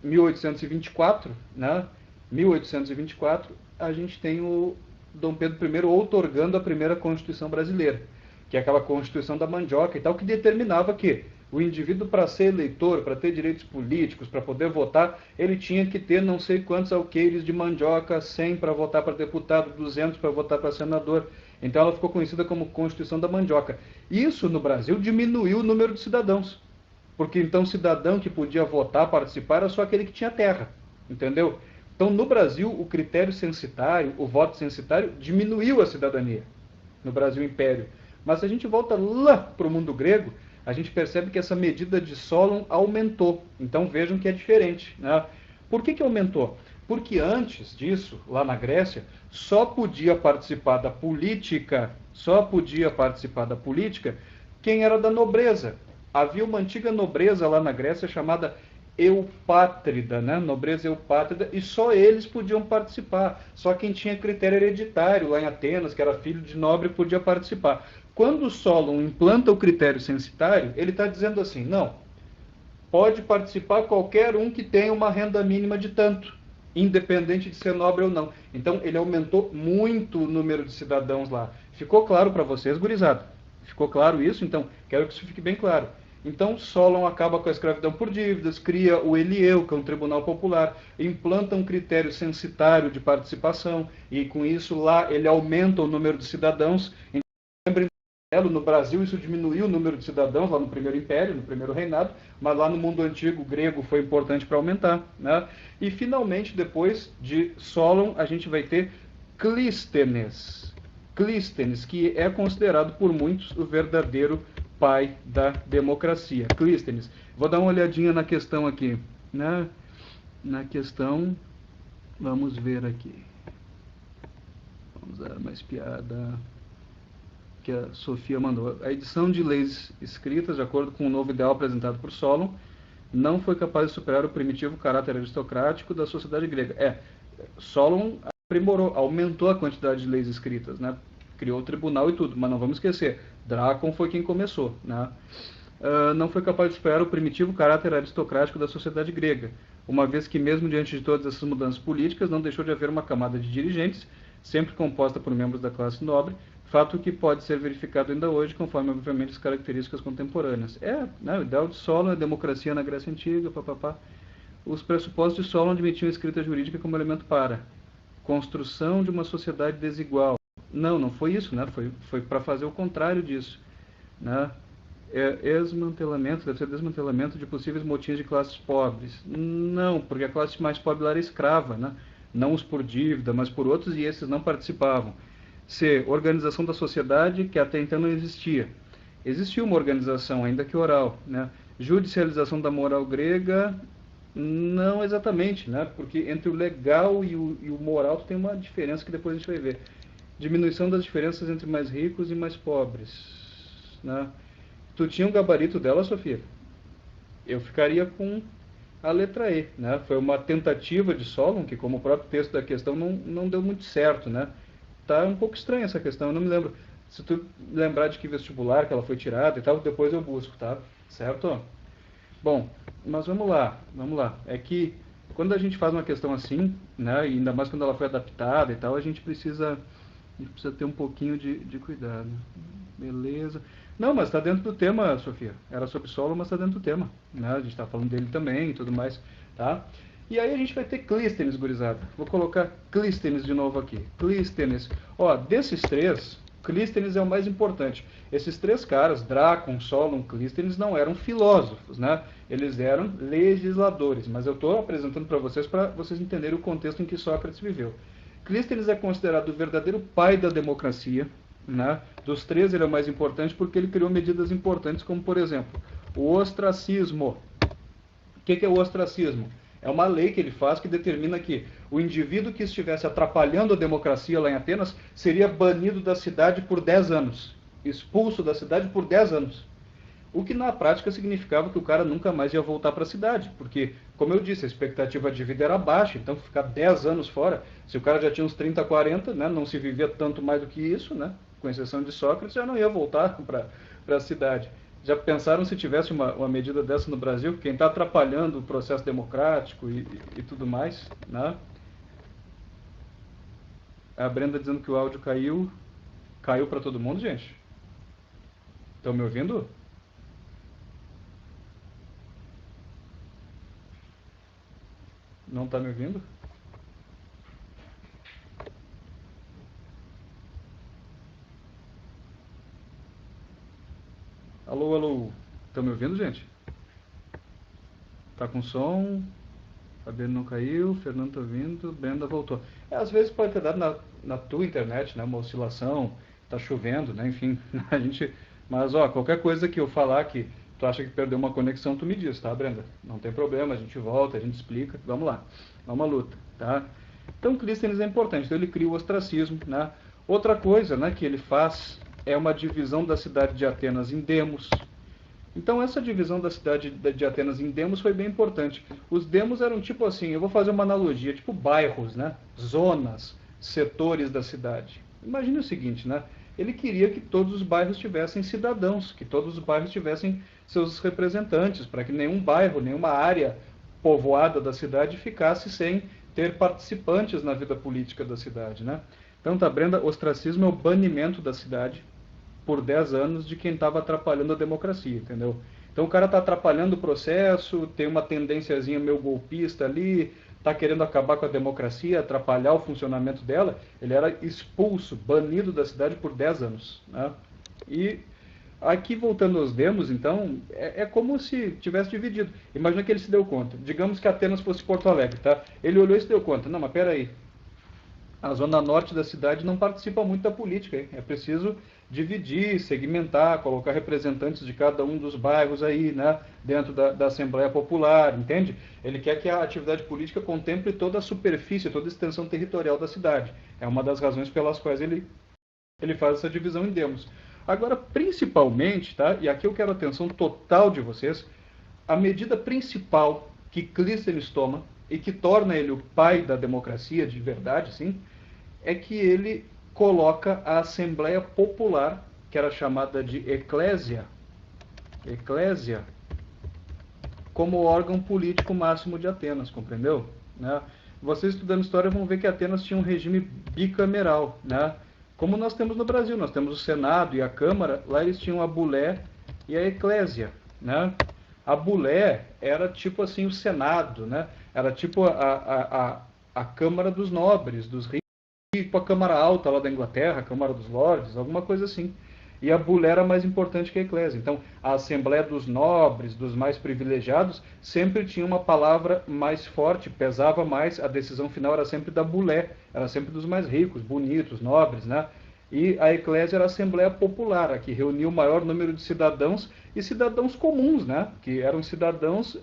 1824, né? 1824, a gente tem o Dom Pedro I outorgando a primeira Constituição brasileira, que é aquela Constituição da mandioca e tal, que determinava que o indivíduo, para ser eleitor, para ter direitos políticos, para poder votar, ele tinha que ter não sei quantos alqueires de mandioca, 100 para votar para deputado, 200 para votar para senador. Então ela ficou conhecida como Constituição da Mandioca. Isso, no Brasil, diminuiu o número de cidadãos. Porque então cidadão que podia votar, participar, era só aquele que tinha terra. Entendeu? Então, no Brasil, o critério censitário, o voto censitário, diminuiu a cidadania. No Brasil Império. Mas se a gente volta lá para o mundo grego, a gente percebe que essa medida de Solon aumentou. Então vejam que é diferente, né? Por que aumentou? Porque antes disso, lá na Grécia, só podia participar da política quem era da nobreza. Havia uma antiga nobreza lá na Grécia chamada eupátrida, né? Nobreza eupátrida, e só eles podiam participar. Só quem tinha critério hereditário lá em Atenas, que era filho de nobre, podia participar. Quando Solon implanta o critério censitário, ele está dizendo assim, não, pode participar qualquer um que tenha uma renda mínima de tanto, independente de ser nobre ou não. Então ele aumentou muito o número de cidadãos lá. Ficou claro para vocês, gurizada? Ficou claro isso? Então, quero que isso fique bem claro. Então, Solon acaba com a escravidão por dívidas, cria o Elieu, que é um tribunal popular, implanta um critério censitário de participação, e com isso lá ele aumenta o número de cidadãos. No Brasil isso diminuiu o número de cidadãos lá no primeiro império, no primeiro reinado, mas lá no mundo antigo grego foi importante para aumentar, né? E finalmente, depois de Solon, a gente vai ter Clístenes. Clístenes, que é considerado por muitos o verdadeiro pai da democracia. Clístenes. Vou dar uma olhadinha na questão aqui, né? Na questão, vamos ver aqui. Vamos dar mais piada que a Sofia mandou. A edição de leis escritas, de acordo com o novo ideal apresentado por Solon, não foi capaz de superar o primitivo caráter aristocrático da sociedade grega. Solon aprimorou, aumentou a quantidade de leis escritas, né? Criou o tribunal e tudo, mas não vamos esquecer, Drácon foi quem começou, né? Não foi capaz de superar o primitivo caráter aristocrático da sociedade grega, uma vez que mesmo diante de todas essas mudanças políticas, não deixou de haver uma camada de dirigentes, sempre composta por membros da classe nobre, fato que pode ser verificado ainda hoje, conforme, obviamente, as características contemporâneas. Né, o ideal de Solon é a democracia na Grécia Antiga, papapá. Os pressupostos de Solon admitiam a escrita jurídica como elemento para construção de uma sociedade desigual. Não foi isso, né? Foi para fazer o contrário disso, né? Desmantelamento, deve ser desmantelamento de possíveis motins de classes pobres. Não, porque a classe mais pobre lá era escrava, né? Não os por dívida, mas por outros, e esses não participavam. C. Organização da sociedade, que até então não existia. Existia uma organização, ainda que oral, né? Judicialização da moral grega, não exatamente, né? Porque entre o legal e o moral tem uma diferença que depois a gente vai ver. Diminuição das diferenças entre mais ricos e mais pobres, né? Tu tinha um gabarito dela, Sofia? Eu ficaria com a letra E, né? Foi uma tentativa de Solon, que como o próprio texto da questão não deu muito certo, né? Tá um pouco estranha essa questão, eu não me lembro. Se tu lembrar de que vestibular que ela foi tirada e tal, depois eu busco, tá? Certo? Bom, mas vamos lá. É que quando a gente faz uma questão assim, né? E ainda mais quando ela foi adaptada e tal, a gente precisa ter um pouquinho de cuidado. Beleza. Não, mas está dentro do tema, Sofia. Era sobre Solon, mas está dentro do tema, né? A gente está falando dele também e tudo mais, tá? E aí a gente vai ter Clístenes, gurizada. Vou colocar Clístenes de novo aqui. Clístenes. Ó, desses três, Clístenes é o mais importante. Esses três caras, Drácon, Solon, Clístenes, não eram filósofos, né? Eles eram legisladores. Mas eu estou apresentando para vocês entenderem o contexto em que Sócrates viveu. Clístenes é considerado o verdadeiro pai da democracia, né? Dos três ele é o mais importante porque ele criou medidas importantes como, por exemplo, o ostracismo. O que é o ostracismo? É uma lei que ele faz que determina que o indivíduo que estivesse atrapalhando a democracia lá em Atenas seria banido da cidade por 10 anos. Expulso da cidade por 10 anos. O que na prática significava que o cara nunca mais ia voltar para a cidade. Porque, como eu disse, a expectativa de vida era baixa. Então, ficar 10 anos fora, se o cara já tinha uns 30, 40, né, não se vivia tanto mais do que isso, né? com exceção de Sócrates, já não ia voltar para a cidade. Já pensaram se tivesse uma medida dessa no Brasil? Quem está atrapalhando o processo democrático e tudo mais, né? A Brenda dizendo que o áudio caiu. Caiu para todo mundo, gente? Estão me ouvindo? Não está me ouvindo? Alô, alô. Estão me ouvindo, gente? Tá com som? Fabiano não caiu, Fernando tá ouvindo, Brenda voltou. Às vezes pode ter dado na tua internet, né? Uma oscilação, tá chovendo, né? Enfim, a gente... Mas, ó, qualquer coisa que eu falar que tu acha que perdeu uma conexão, tu me diz, tá, Brenda? Não tem problema, a gente volta, a gente explica, vamos lá. Vamos à luta, tá? Então, Clístenes é importante, então ele cria o ostracismo, né? Outra coisa, né, que ele faz é uma divisão da cidade de Atenas em demos. Então essa divisão da cidade de Atenas em demos foi bem importante. Os demos eram tipo assim, eu vou fazer uma analogia, tipo bairros, né? Zonas, setores da cidade. Imagine o seguinte, né? Ele queria que todos os bairros tivessem cidadãos, que todos os bairros tivessem seus representantes, para que nenhum bairro, nenhuma área povoada da cidade ficasse sem ter participantes na vida política da cidade, né? Então, tá, Brenda, ostracismo é o banimento da cidade por 10 anos de quem estava atrapalhando a democracia, entendeu? Então o cara está atrapalhando o processo, tem uma tendênciazinha meio golpista ali, está querendo acabar com a democracia, atrapalhar o funcionamento dela, ele era expulso, banido da cidade por 10 anos, né? E aqui, voltando aos demos, então, é como se tivesse dividido. Imagina que ele se deu conta. Digamos que Atenas fosse Porto Alegre, tá? Ele olhou e se deu conta. Não, mas peraí, a zona norte da cidade não participa muito da política, hein? É preciso dividir, segmentar, colocar representantes de cada um dos bairros aí, né, dentro da Assembleia Popular, entende? Ele quer que a atividade política contemple toda a superfície, toda a extensão territorial da cidade. É uma das razões pelas quais ele faz essa divisão em demos. Agora, principalmente, tá, e aqui eu quero a atenção total de vocês, a medida principal que Clístenes toma e que torna ele o pai da democracia de verdade, sim, é que ele coloca a Assembleia Popular, que era chamada de Eclésia, como órgão político máximo de Atenas, compreendeu? Né? Vocês estudando história vão ver que Atenas tinha um regime bicameral, né? Como nós temos no Brasil, nós temos o Senado e a Câmara, lá eles tinham a Bulé e a Eclésia, né? A Bulé era tipo assim o Senado, né? Era tipo a Câmara dos Nobres, dos ricos, tipo a Câmara Alta lá da Inglaterra, a Câmara dos Lordes, alguma coisa assim. E a Bulé era mais importante que a Eclésia. Então, a Assembleia dos Nobres, dos mais privilegiados, sempre tinha uma palavra mais forte, pesava mais, a decisão final era sempre da Bulé, era sempre dos mais ricos, bonitos, nobres, né? E a Eclésia era a Assembleia Popular, a que reunia o maior número de cidadãos e cidadãos comuns, né? Que eram cidadãos,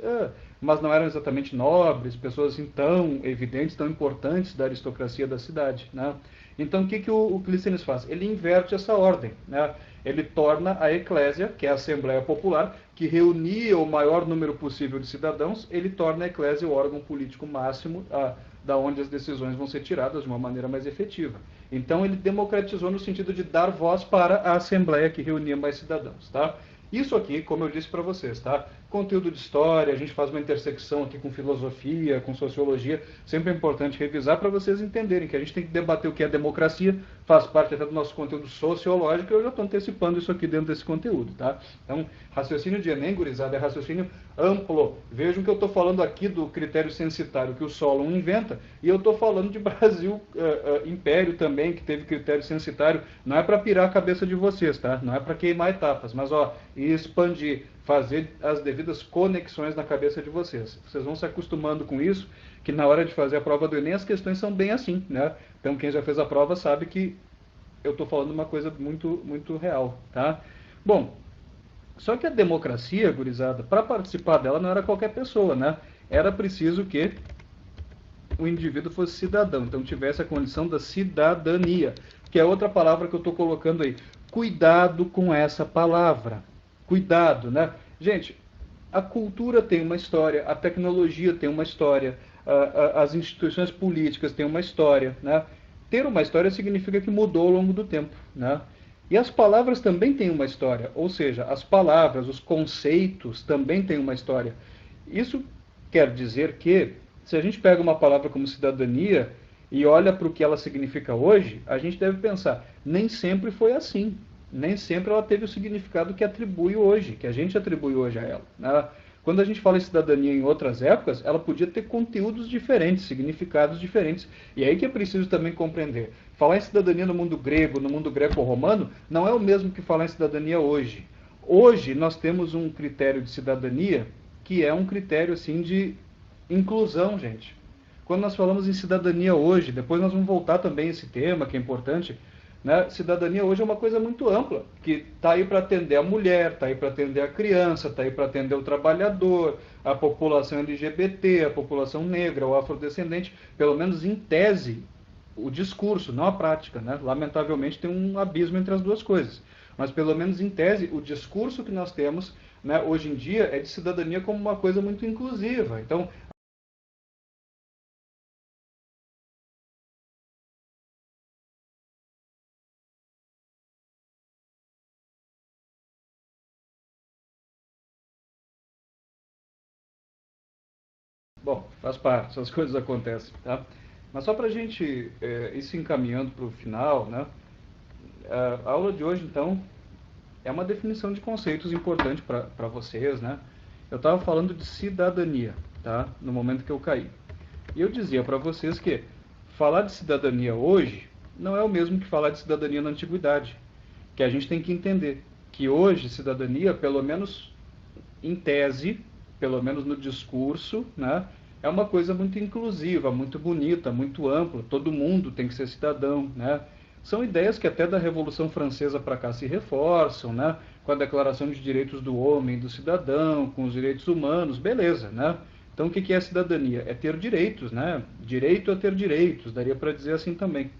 mas não eram exatamente nobres, pessoas assim tão evidentes, tão importantes da aristocracia da cidade, né? Então o que o Clístenes faz? Ele inverte essa ordem, né? Ele torna a Eclésia, que é a Assembleia Popular, que reunia o maior número possível de cidadãos, ele torna a Eclésia o órgão político máximo, da onde as decisões vão ser tiradas de uma maneira mais efetiva. Então ele democratizou no sentido de dar voz para a Assembleia que reunia mais cidadãos, tá? Isso aqui, como eu disse para vocês, tá? Conteúdo de história, a gente faz uma intersecção aqui com filosofia, com sociologia, sempre é importante revisar para vocês entenderem que a gente tem que debater o que é democracia, faz parte até do nosso conteúdo sociológico, eu já estou antecipando isso aqui dentro desse conteúdo, tá? Então, raciocínio de Enem, gurizada, é raciocínio amplo. Vejam que eu estou falando aqui do critério censitário que o Solon inventa, e eu estou falando de Brasil, Império também, que teve critério censitário, não é para pirar a cabeça de vocês, tá? Não é para queimar etapas, mas ó, e expandir, fazer as devidas conexões na cabeça de vocês. Vocês vão se acostumando com isso, que na hora de fazer a prova do Enem as questões são bem assim, né? Então quem já fez a prova sabe que eu estou falando uma coisa muito, muito real, tá? Bom, só que a democracia, gurizada, para participar dela não era qualquer pessoa, né? Era preciso que o indivíduo fosse cidadão, então tivesse a condição da cidadania, que é outra palavra que eu estou colocando aí. Cuidado com essa palavra. Cuidado, né? Gente, a cultura tem uma história, a tecnologia tem uma história, as instituições políticas têm uma história, né? Ter uma história significa que mudou ao longo do tempo, né? E as palavras também têm uma história, ou seja, as palavras, os conceitos também têm uma história. Isso quer dizer que, se a gente pega uma palavra como cidadania e olha para o que ela significa hoje, a gente deve pensar, nem sempre foi assim. Nem sempre ela teve o significado que atribui hoje, que a gente atribui hoje a ela, né? Quando a gente fala em cidadania em outras épocas, ela podia ter conteúdos diferentes, significados diferentes. E é aí que é preciso também compreender. Falar em cidadania no mundo grego, no mundo greco-romano, não é o mesmo que falar em cidadania hoje. Hoje nós temos um critério de cidadania que é um critério assim de inclusão, gente. Quando nós falamos em cidadania hoje, depois nós vamos voltar também a esse tema que é importante, né? Cidadania hoje é uma coisa muito ampla, que está aí para atender a mulher, está aí para atender a criança, está aí para atender o trabalhador, a população LGBT, a população negra, o afrodescendente, pelo menos em tese, o discurso, não a prática, né? Lamentavelmente tem um abismo entre as duas coisas. Mas pelo menos em tese, o discurso que nós temos, né, hoje em dia é de cidadania como uma coisa muito inclusiva. Então, bom, faz parte, essas coisas acontecem, tá? Mas só para a gente ir se encaminhando para o final, né? A aula de hoje, então, é uma definição de conceitos importante para vocês, né? Eu estava falando de cidadania, tá? No momento que eu caí. E eu dizia para vocês que falar de cidadania hoje não é o mesmo que falar de cidadania na antiguidade. Que a gente tem que entender que hoje cidadania, pelo menos em tese, pelo menos no discurso, né, é uma coisa muito inclusiva, muito bonita, muito ampla. Todo mundo tem que ser cidadão, né? São ideias que até da Revolução Francesa para cá se reforçam, né? Com a Declaração de Direitos do Homem e do Cidadão, com os direitos humanos, beleza, né? Então o que é cidadania? É ter direitos, né? Direito a ter direitos, daria para dizer assim também.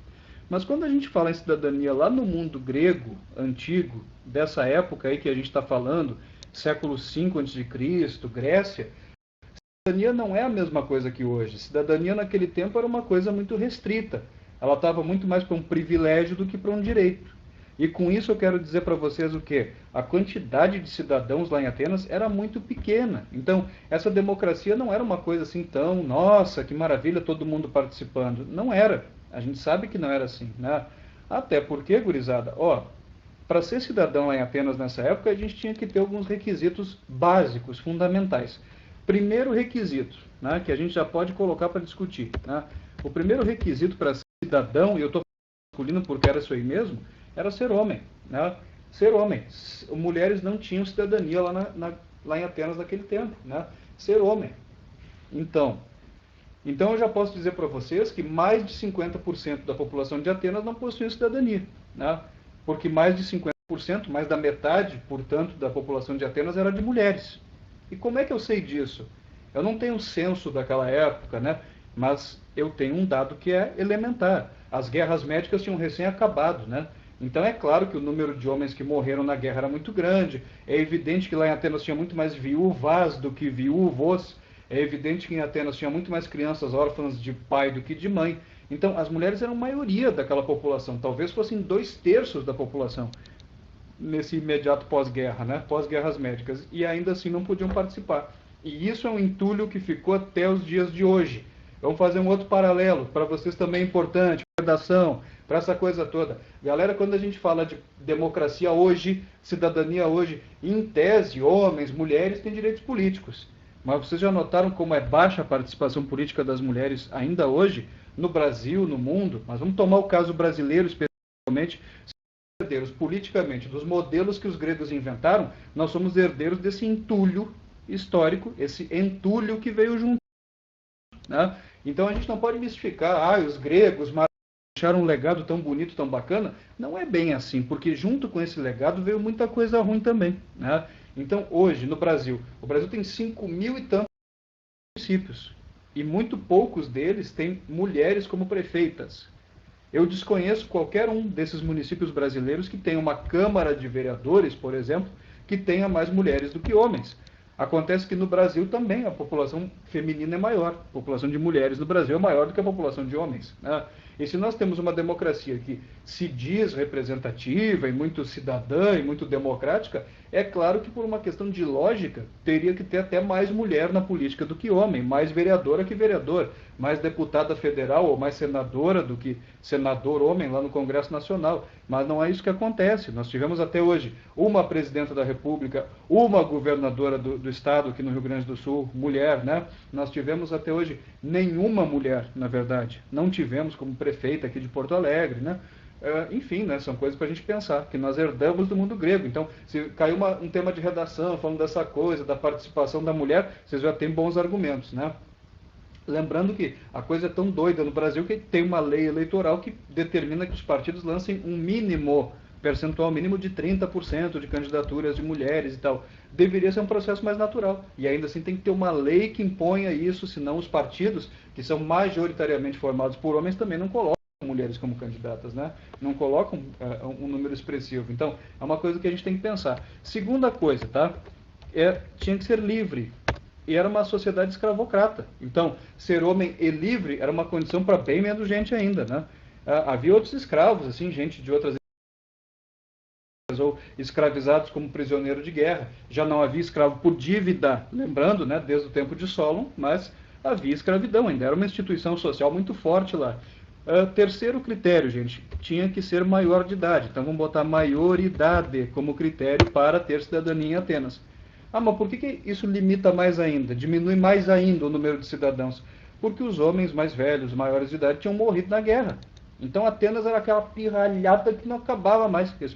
Mas quando a gente fala em cidadania lá no mundo grego, antigo, dessa época aí que a gente está falando, século V a.C., Grécia, cidadania não é a mesma coisa que hoje. Cidadania naquele tempo era uma coisa muito restrita. Ela estava muito mais para um privilégio do que para um direito. E com isso eu quero dizer para vocês o quê? A quantidade de cidadãos lá em Atenas era muito pequena. Então, essa democracia não era uma coisa assim tão, nossa, que maravilha, todo mundo participando. Não era. A gente sabe que não era assim, né? Até porque, gurizada, ó, para ser cidadão lá em Atenas nessa época, a gente tinha que ter alguns requisitos básicos, fundamentais. Primeiro requisito, né, que a gente já pode colocar para discutir, né? O primeiro requisito para ser cidadão, e eu estou masculino porque era isso aí mesmo, era ser homem, né? Ser homem. Mulheres não tinham cidadania lá em Atenas naquele tempo, né? Ser homem. Então eu já posso dizer para vocês que mais de 50% da população de Atenas não possuía cidadania, né? Porque mais de 50%, mais da metade, portanto, da população de Atenas era de mulheres. E como é que eu sei disso? Eu não tenho censo daquela época, né? Mas eu tenho um dado que é elementar. As guerras médicas tinham recém acabado, né? Então é claro que o número de homens que morreram na guerra era muito grande. É evidente que lá em Atenas tinha muito mais viúvas do que viúvos. É evidente que em Atenas tinha muito mais crianças órfãs de pai do que de mãe. Então as mulheres eram a maioria daquela população. Talvez fossem 2/3 da população nesse imediato pós-guerra, né? Pós-guerras médicas. E ainda assim não podiam participar. E isso é um entulho que ficou até os dias de hoje. Vamos fazer um outro paralelo, para vocês também é importante, redação, para essa coisa toda. Galera, quando a gente fala de democracia hoje, cidadania hoje, em tese, homens, mulheres têm direitos políticos. Mas vocês já notaram como é baixa a participação política das mulheres ainda hoje, no Brasil, no mundo? Mas vamos tomar o caso brasileiro especialmente. Herdeiros politicamente dos modelos que os gregos inventaram, nós somos herdeiros desse entulho histórico, esse entulho que veio junto, né? Então a gente não pode mistificar, os gregos deixaram um legado tão bonito, tão bacana. Não é bem assim, porque junto com esse legado veio muita coisa ruim também, né? Então hoje, no Brasil, o Brasil tem 5.000 e tantos municípios, e muito poucos deles têm mulheres como prefeitas. Eu desconheço qualquer um desses municípios brasileiros que tenha uma Câmara de Vereadores, por exemplo, que tenha mais mulheres do que homens. Acontece que no Brasil também a população feminina é maior. A população de mulheres no Brasil é maior do que a população de homens, né? E se nós temos uma democracia que se diz representativa e muito cidadã e muito democrática, é claro que por uma questão de lógica, teria que ter até mais mulher na política do que homem, mais vereadora que vereador, mais deputada federal ou mais senadora do que senador homem lá no Congresso Nacional. Mas não é isso que acontece. Nós tivemos até hoje uma presidenta da República, uma governadora do estado aqui no Rio Grande do Sul, mulher, né? Nós tivemos até hoje nenhuma mulher, na verdade. Não tivemos como prefeita aqui de Porto Alegre, né? Enfim, né, são coisas para a gente pensar, que nós herdamos do mundo grego. Então, se caiu um tema de redação falando dessa coisa, da participação da mulher, vocês já têm bons argumentos, né? Lembrando que a coisa é tão doida no Brasil que tem uma lei eleitoral que determina que os partidos lancem um mínimo, percentual mínimo de 30% de candidaturas de mulheres e tal. Deveria ser um processo mais natural. E ainda assim tem que ter uma lei que imponha isso, senão os partidos, que são majoritariamente formados por homens, também não colocam mulheres como candidatas, né? Não colocam um número expressivo. Então, é uma coisa que a gente tem que pensar. Segunda coisa, tá? Tinha que ser livre. E era uma sociedade escravocrata. Então, ser homem e livre era uma condição para bem menos gente ainda, né? Havia outros escravos, assim, gente de outras ou escravizados como prisioneiro de guerra. Já não havia escravo por dívida, lembrando, né, desde o tempo de Solon, mas havia escravidão, ainda era uma instituição social muito forte lá. Terceiro critério, gente, tinha que ser maior de idade. Então vamos botar maioridade como critério para ter cidadania em Atenas. Mas por que isso limita mais ainda, diminui mais ainda o número de cidadãos? Porque os homens mais velhos, maiores de idade, tinham morrido na guerra. Então Atenas era aquela pirralhada que não acabava mais, esse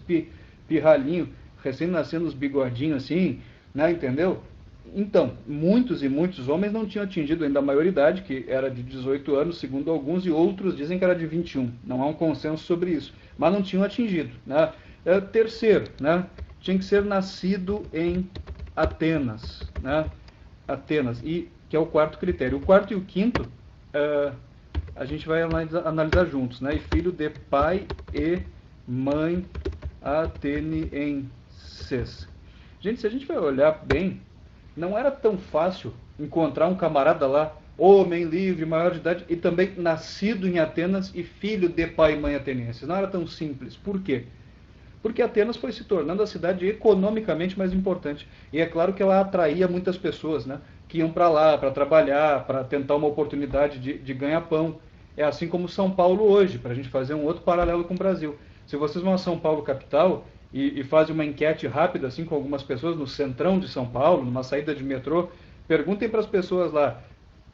pirralhinho, recém-nascendo, os bigodinhos assim, né, entendeu? Então, muitos e muitos homens não tinham atingido ainda a maioridade, que era de 18 anos, segundo alguns, e outros dizem que era de 21. Não há um consenso sobre isso, mas não tinham atingido, né? Terceiro, né, tinha que ser nascido em Atenas, né? Atenas, e que é o quarto critério. O quarto e o quinto, a gente vai analisar juntos, né? E filho de pai e mãe atenienses. Gente, se a gente vai olhar bem, não era tão fácil encontrar um camarada lá, homem livre, maior de idade, e também nascido em Atenas e filho de pai e mãe atenienses. Não era tão simples. Por quê? Porque Atenas foi se tornando a cidade economicamente mais importante. E é claro que ela atraía muitas pessoas, né, que iam para lá para trabalhar, para tentar uma oportunidade de ganhar pão. É assim como São Paulo hoje, para a gente fazer um outro paralelo com o Brasil. Se vocês vão a São Paulo capital e fazem uma enquete rápida assim com algumas pessoas no centrão de São Paulo, numa saída de metrô, perguntem para as pessoas lá: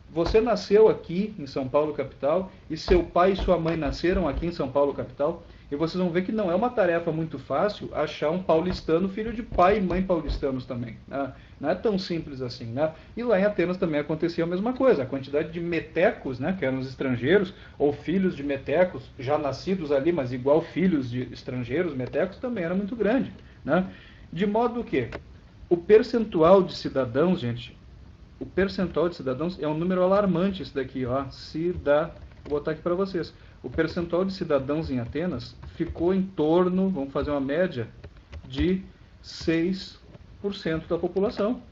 você nasceu aqui em São Paulo capital e seu pai e sua mãe nasceram aqui em São Paulo capital? E vocês vão ver que não é uma tarefa muito fácil achar um paulistano filho de pai e mãe paulistanos também, né? Não é tão simples assim, né? E lá em Atenas também acontecia a mesma coisa. A quantidade de metecos, né, que eram os estrangeiros, ou filhos de metecos, já nascidos ali, mas igual filhos de estrangeiros, metecos, também era muito grande, né? De modo que o percentual de cidadãos, gente, o percentual de cidadãos é um número alarmante esse daqui, ó, vou botar aqui para vocês. O percentual de cidadãos em Atenas ficou em torno, vamos fazer uma média, de 6% da população.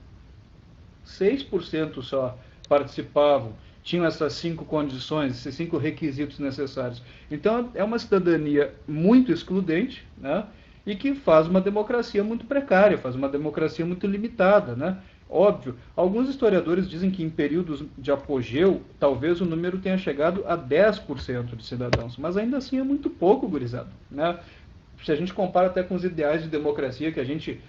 6% só participavam, tinham essas 5 condições, esses 5 requisitos necessários. Então é uma cidadania muito excludente, né? E que faz uma democracia muito precária, faz uma democracia muito limitada, né? Óbvio, alguns historiadores dizem que em períodos de apogeu, talvez o número tenha chegado a 10% de cidadãos, mas ainda assim é muito pouco, gurizada, né? Se a gente compara até com os ideais de democracia que a gente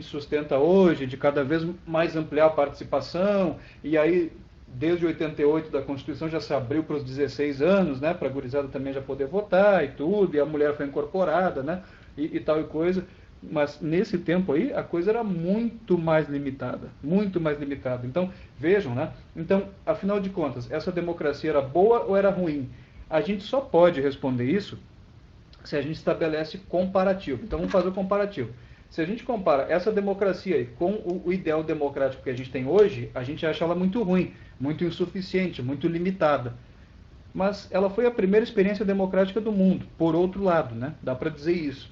sustenta hoje, de cada vez mais ampliar a participação, e aí desde 88 da Constituição já se abriu para os 16 anos, né, para a gurizada também já poder votar e tudo, e a mulher foi incorporada, né, e tal e coisa. Mas nesse tempo aí a coisa era muito mais limitada, muito mais limitada. Então, vejam, né? Então, afinal de contas, essa democracia era boa ou era ruim? A gente só pode responder isso se a gente estabelece comparativo. Então, vamos fazer o comparativo. Se a gente compara essa democracia aí com o ideal democrático que a gente tem hoje, a gente acha ela muito ruim, muito insuficiente, muito limitada. Mas ela foi a primeira experiência democrática do mundo, por outro lado, né? Dá para dizer isso.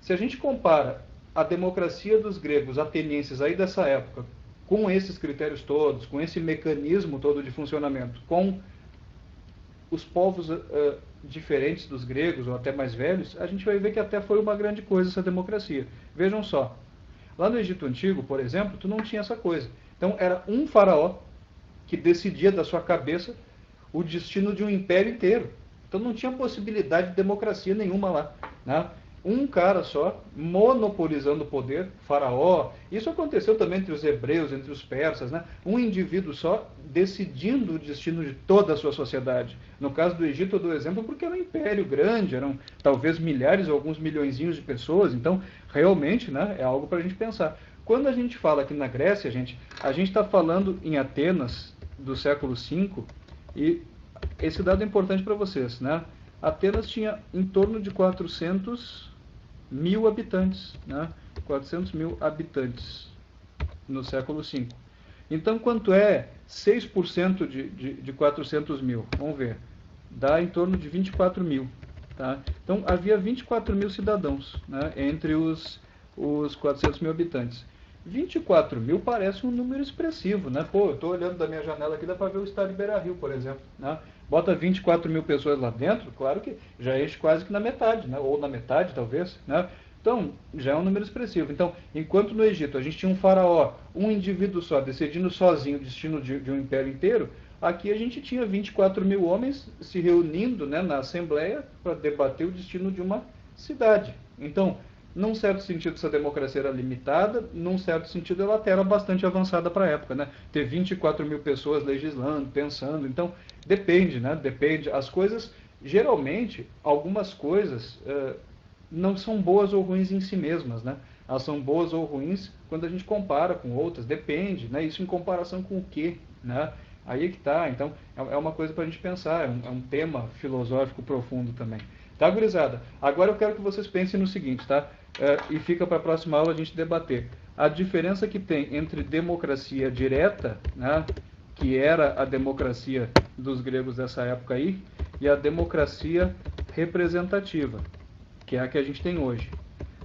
Se a gente compara a democracia dos gregos atenienses aí dessa época, com esses critérios todos, com esse mecanismo todo de funcionamento, com os povos diferentes dos gregos, ou até mais velhos, a gente vai ver que até foi uma grande coisa essa democracia. Vejam só, lá no Egito Antigo, por exemplo, tu não tinha essa coisa. Então era um faraó que decidia da sua cabeça o destino de um império inteiro. Então não tinha possibilidade de democracia nenhuma lá, né? Um cara só, monopolizando o poder, faraó. Isso aconteceu também entre os hebreus, entre os persas, né? Um indivíduo só decidindo o destino de toda a sua sociedade. No caso do Egito, eu dou exemplo porque era um império grande, eram talvez milhares ou alguns milhõezinhos de pessoas. Então, realmente, né, é algo para a gente pensar. Quando a gente fala aqui na Grécia, a gente está falando em Atenas do século V, e esse dado é importante para vocês, né? Atenas tinha em torno de 400 mil habitantes, né? 400 mil habitantes no século V. Então, quanto é 6% de 400 mil? Vamos ver. Dá em torno de 24 mil. Tá? Então, havia 24 mil cidadãos, né, entre os 400 mil habitantes. 24 mil parece um número expressivo, né? Pô, eu estou olhando da minha janela aqui, dá para ver o estádio Beira-Rio, por exemplo, né? Bota 24 mil pessoas lá dentro, claro que já enche quase que na metade, né? Ou na metade, talvez, né? Então, já é um número expressivo. Então, enquanto no Egito a gente tinha um faraó, um indivíduo só, decidindo sozinho o destino de um império inteiro, aqui a gente tinha 24 mil homens se reunindo, né, na Assembleia para debater o destino de uma cidade. Então, num certo sentido, essa democracia era limitada, num certo sentido, ela até era bastante avançada para a época, né? Ter 24 mil pessoas legislando, pensando. Então, depende, né? Depende. As coisas, geralmente, algumas coisas não são boas ou ruins em si mesmas, né? Elas são boas ou ruins quando a gente compara com outras. Depende, né? Isso em comparação com o quê, né? Aí é que tá. Então, é uma coisa para a gente pensar. É um tema filosófico profundo também. Tá, gurizada? Agora eu quero que vocês pensem no seguinte, tá? E fica para a próxima aula a gente debater. A diferença que tem entre democracia direta, né, que era a democracia dos gregos dessa época aí, e a democracia representativa, que é a que a gente tem hoje.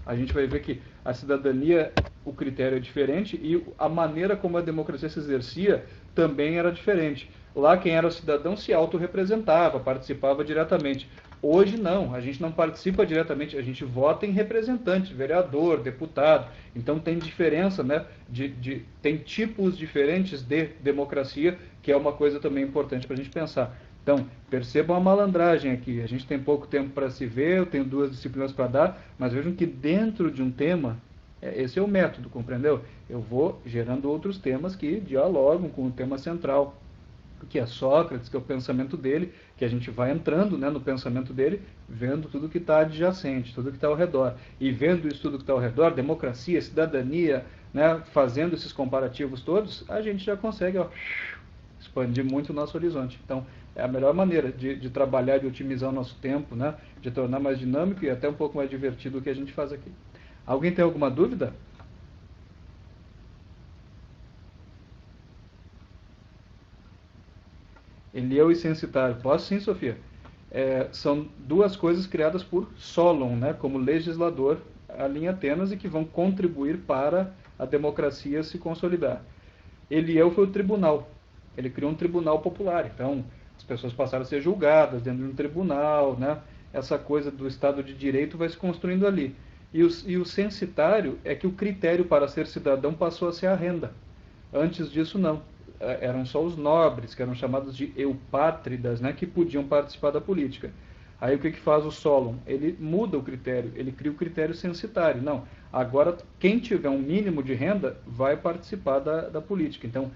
A gente vai ver que a cidadania, o critério é diferente e a maneira como a democracia se exercia também era diferente. Lá quem era cidadão se autorrepresentava, participava diretamente. Hoje não, a gente não participa diretamente, a gente vota em representante, vereador, deputado. Então tem diferença, né? Tem tipos diferentes de democracia, que é uma coisa também importante para a gente pensar. Então, percebam a malandragem aqui. A gente tem pouco tempo para se ver, eu tenho 2 disciplinas para dar, mas vejam que dentro de um tema, esse é o método, compreendeu? Eu vou gerando outros temas que dialogam com o tema central, que é Sócrates, que é o pensamento dele, que a gente vai entrando, né, no pensamento dele, vendo tudo que está adjacente, tudo que está ao redor. E vendo isso tudo que está ao redor, democracia, cidadania, né, fazendo esses comparativos todos, a gente já consegue, ó, expandir muito o nosso horizonte. Então, é a melhor maneira de trabalhar, de otimizar o nosso tempo, né, de tornar mais dinâmico e até um pouco mais divertido o que a gente faz aqui. Alguém tem alguma dúvida? Elieu e censitário. Posso sim, Sofia. São 2 coisas criadas por Solon, né, como legislador ali em Atenas e que vão contribuir para a democracia se consolidar. Elieu foi o tribunal. Ele criou um tribunal popular. Então, as pessoas passaram a ser julgadas dentro de um tribunal, né? Essa coisa do Estado de Direito vai se construindo ali. E o censitário é que o critério para ser cidadão passou a ser a renda. Antes disso, não. Eram só os nobres, que eram chamados de eupátridas, né, que podiam participar da política. Aí o que faz o Solon? Ele muda o critério, ele cria o critério censitário. Não, agora quem tiver um mínimo de renda vai participar da política. Então,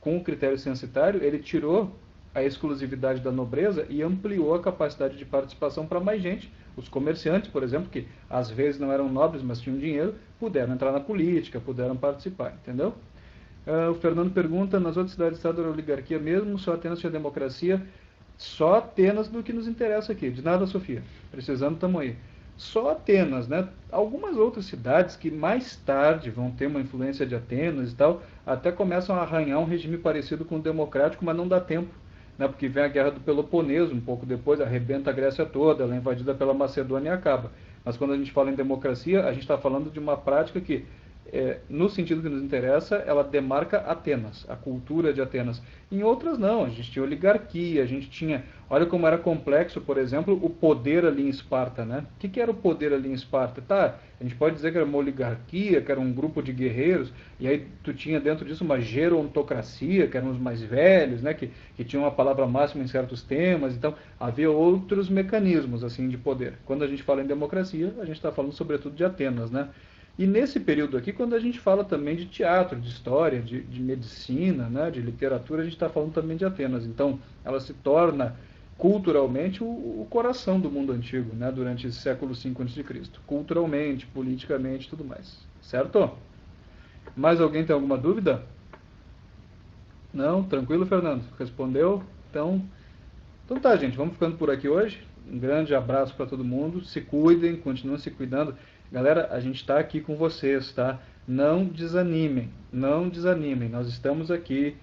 com o critério censitário, ele tirou a exclusividade da nobreza e ampliou a capacidade de participação para mais gente. Os comerciantes, por exemplo, que às vezes não eram nobres, mas tinham dinheiro, puderam entrar na política, puderam participar, entendeu? O Fernando pergunta, nas outras cidades-estado era oligarquia mesmo, só Atenas tinha democracia? Só Atenas do que nos interessa aqui, de nada, Sofia, precisando estamos aí. Só Atenas, né? Algumas outras cidades que mais tarde vão ter uma influência de Atenas e tal, até começam a arranhar um regime parecido com o democrático, mas não dá tempo, né? Porque vem a Guerra do Peloponeso, um pouco depois, arrebenta a Grécia toda, ela é invadida pela Macedônia e acaba. Mas quando a gente fala em democracia, a gente está falando de uma prática que no sentido que nos interessa, ela demarca Atenas, a cultura de Atenas. Em outras não, a gente tinha oligarquia, a gente tinha, olha como era complexo, por exemplo, o poder ali em Esparta, né? O que era o poder ali em Esparta? Tá, a gente pode dizer que era uma oligarquia, que era um grupo de guerreiros, e aí tu tinha dentro disso uma gerontocracia, que eram os mais velhos, né? Que tinham a palavra máxima em certos temas, então havia outros mecanismos assim de poder. Quando a gente fala em democracia, a gente está falando sobretudo de Atenas, né? E nesse período aqui, quando a gente fala também de teatro, de história, de medicina, né, de literatura, a gente está falando também de Atenas. Então, ela se torna culturalmente o coração do mundo antigo, né, durante esse século V a.C. Culturalmente, politicamente, tudo mais. Certo? Mais alguém tem alguma dúvida? Não? Tranquilo, Fernando? Respondeu? Então tá, gente, vamos ficando por aqui hoje. Um grande abraço para todo mundo. Se cuidem, continuem se cuidando. Galera, a gente está aqui com vocês, tá? Não desanimem, não desanimem. Nós estamos aqui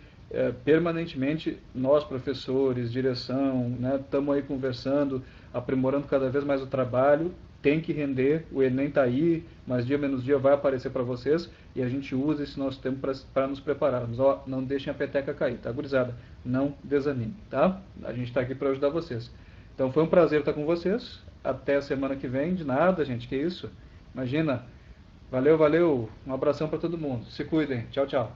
permanentemente, nós professores, direção, né? Estamos aí conversando, aprimorando cada vez mais o trabalho. Tem que render, o Enem está aí, mas dia menos dia vai aparecer para vocês e a gente usa esse nosso tempo para nos prepararmos. Ó, não deixem a peteca cair, tá, gurizada? Não desanime, tá? A gente está aqui para ajudar vocês. Então foi um prazer estar com vocês. Até a semana que vem. De nada, gente, que isso? Imagina. Valeu, valeu. Um abração para todo mundo. Se cuidem. Tchau, tchau.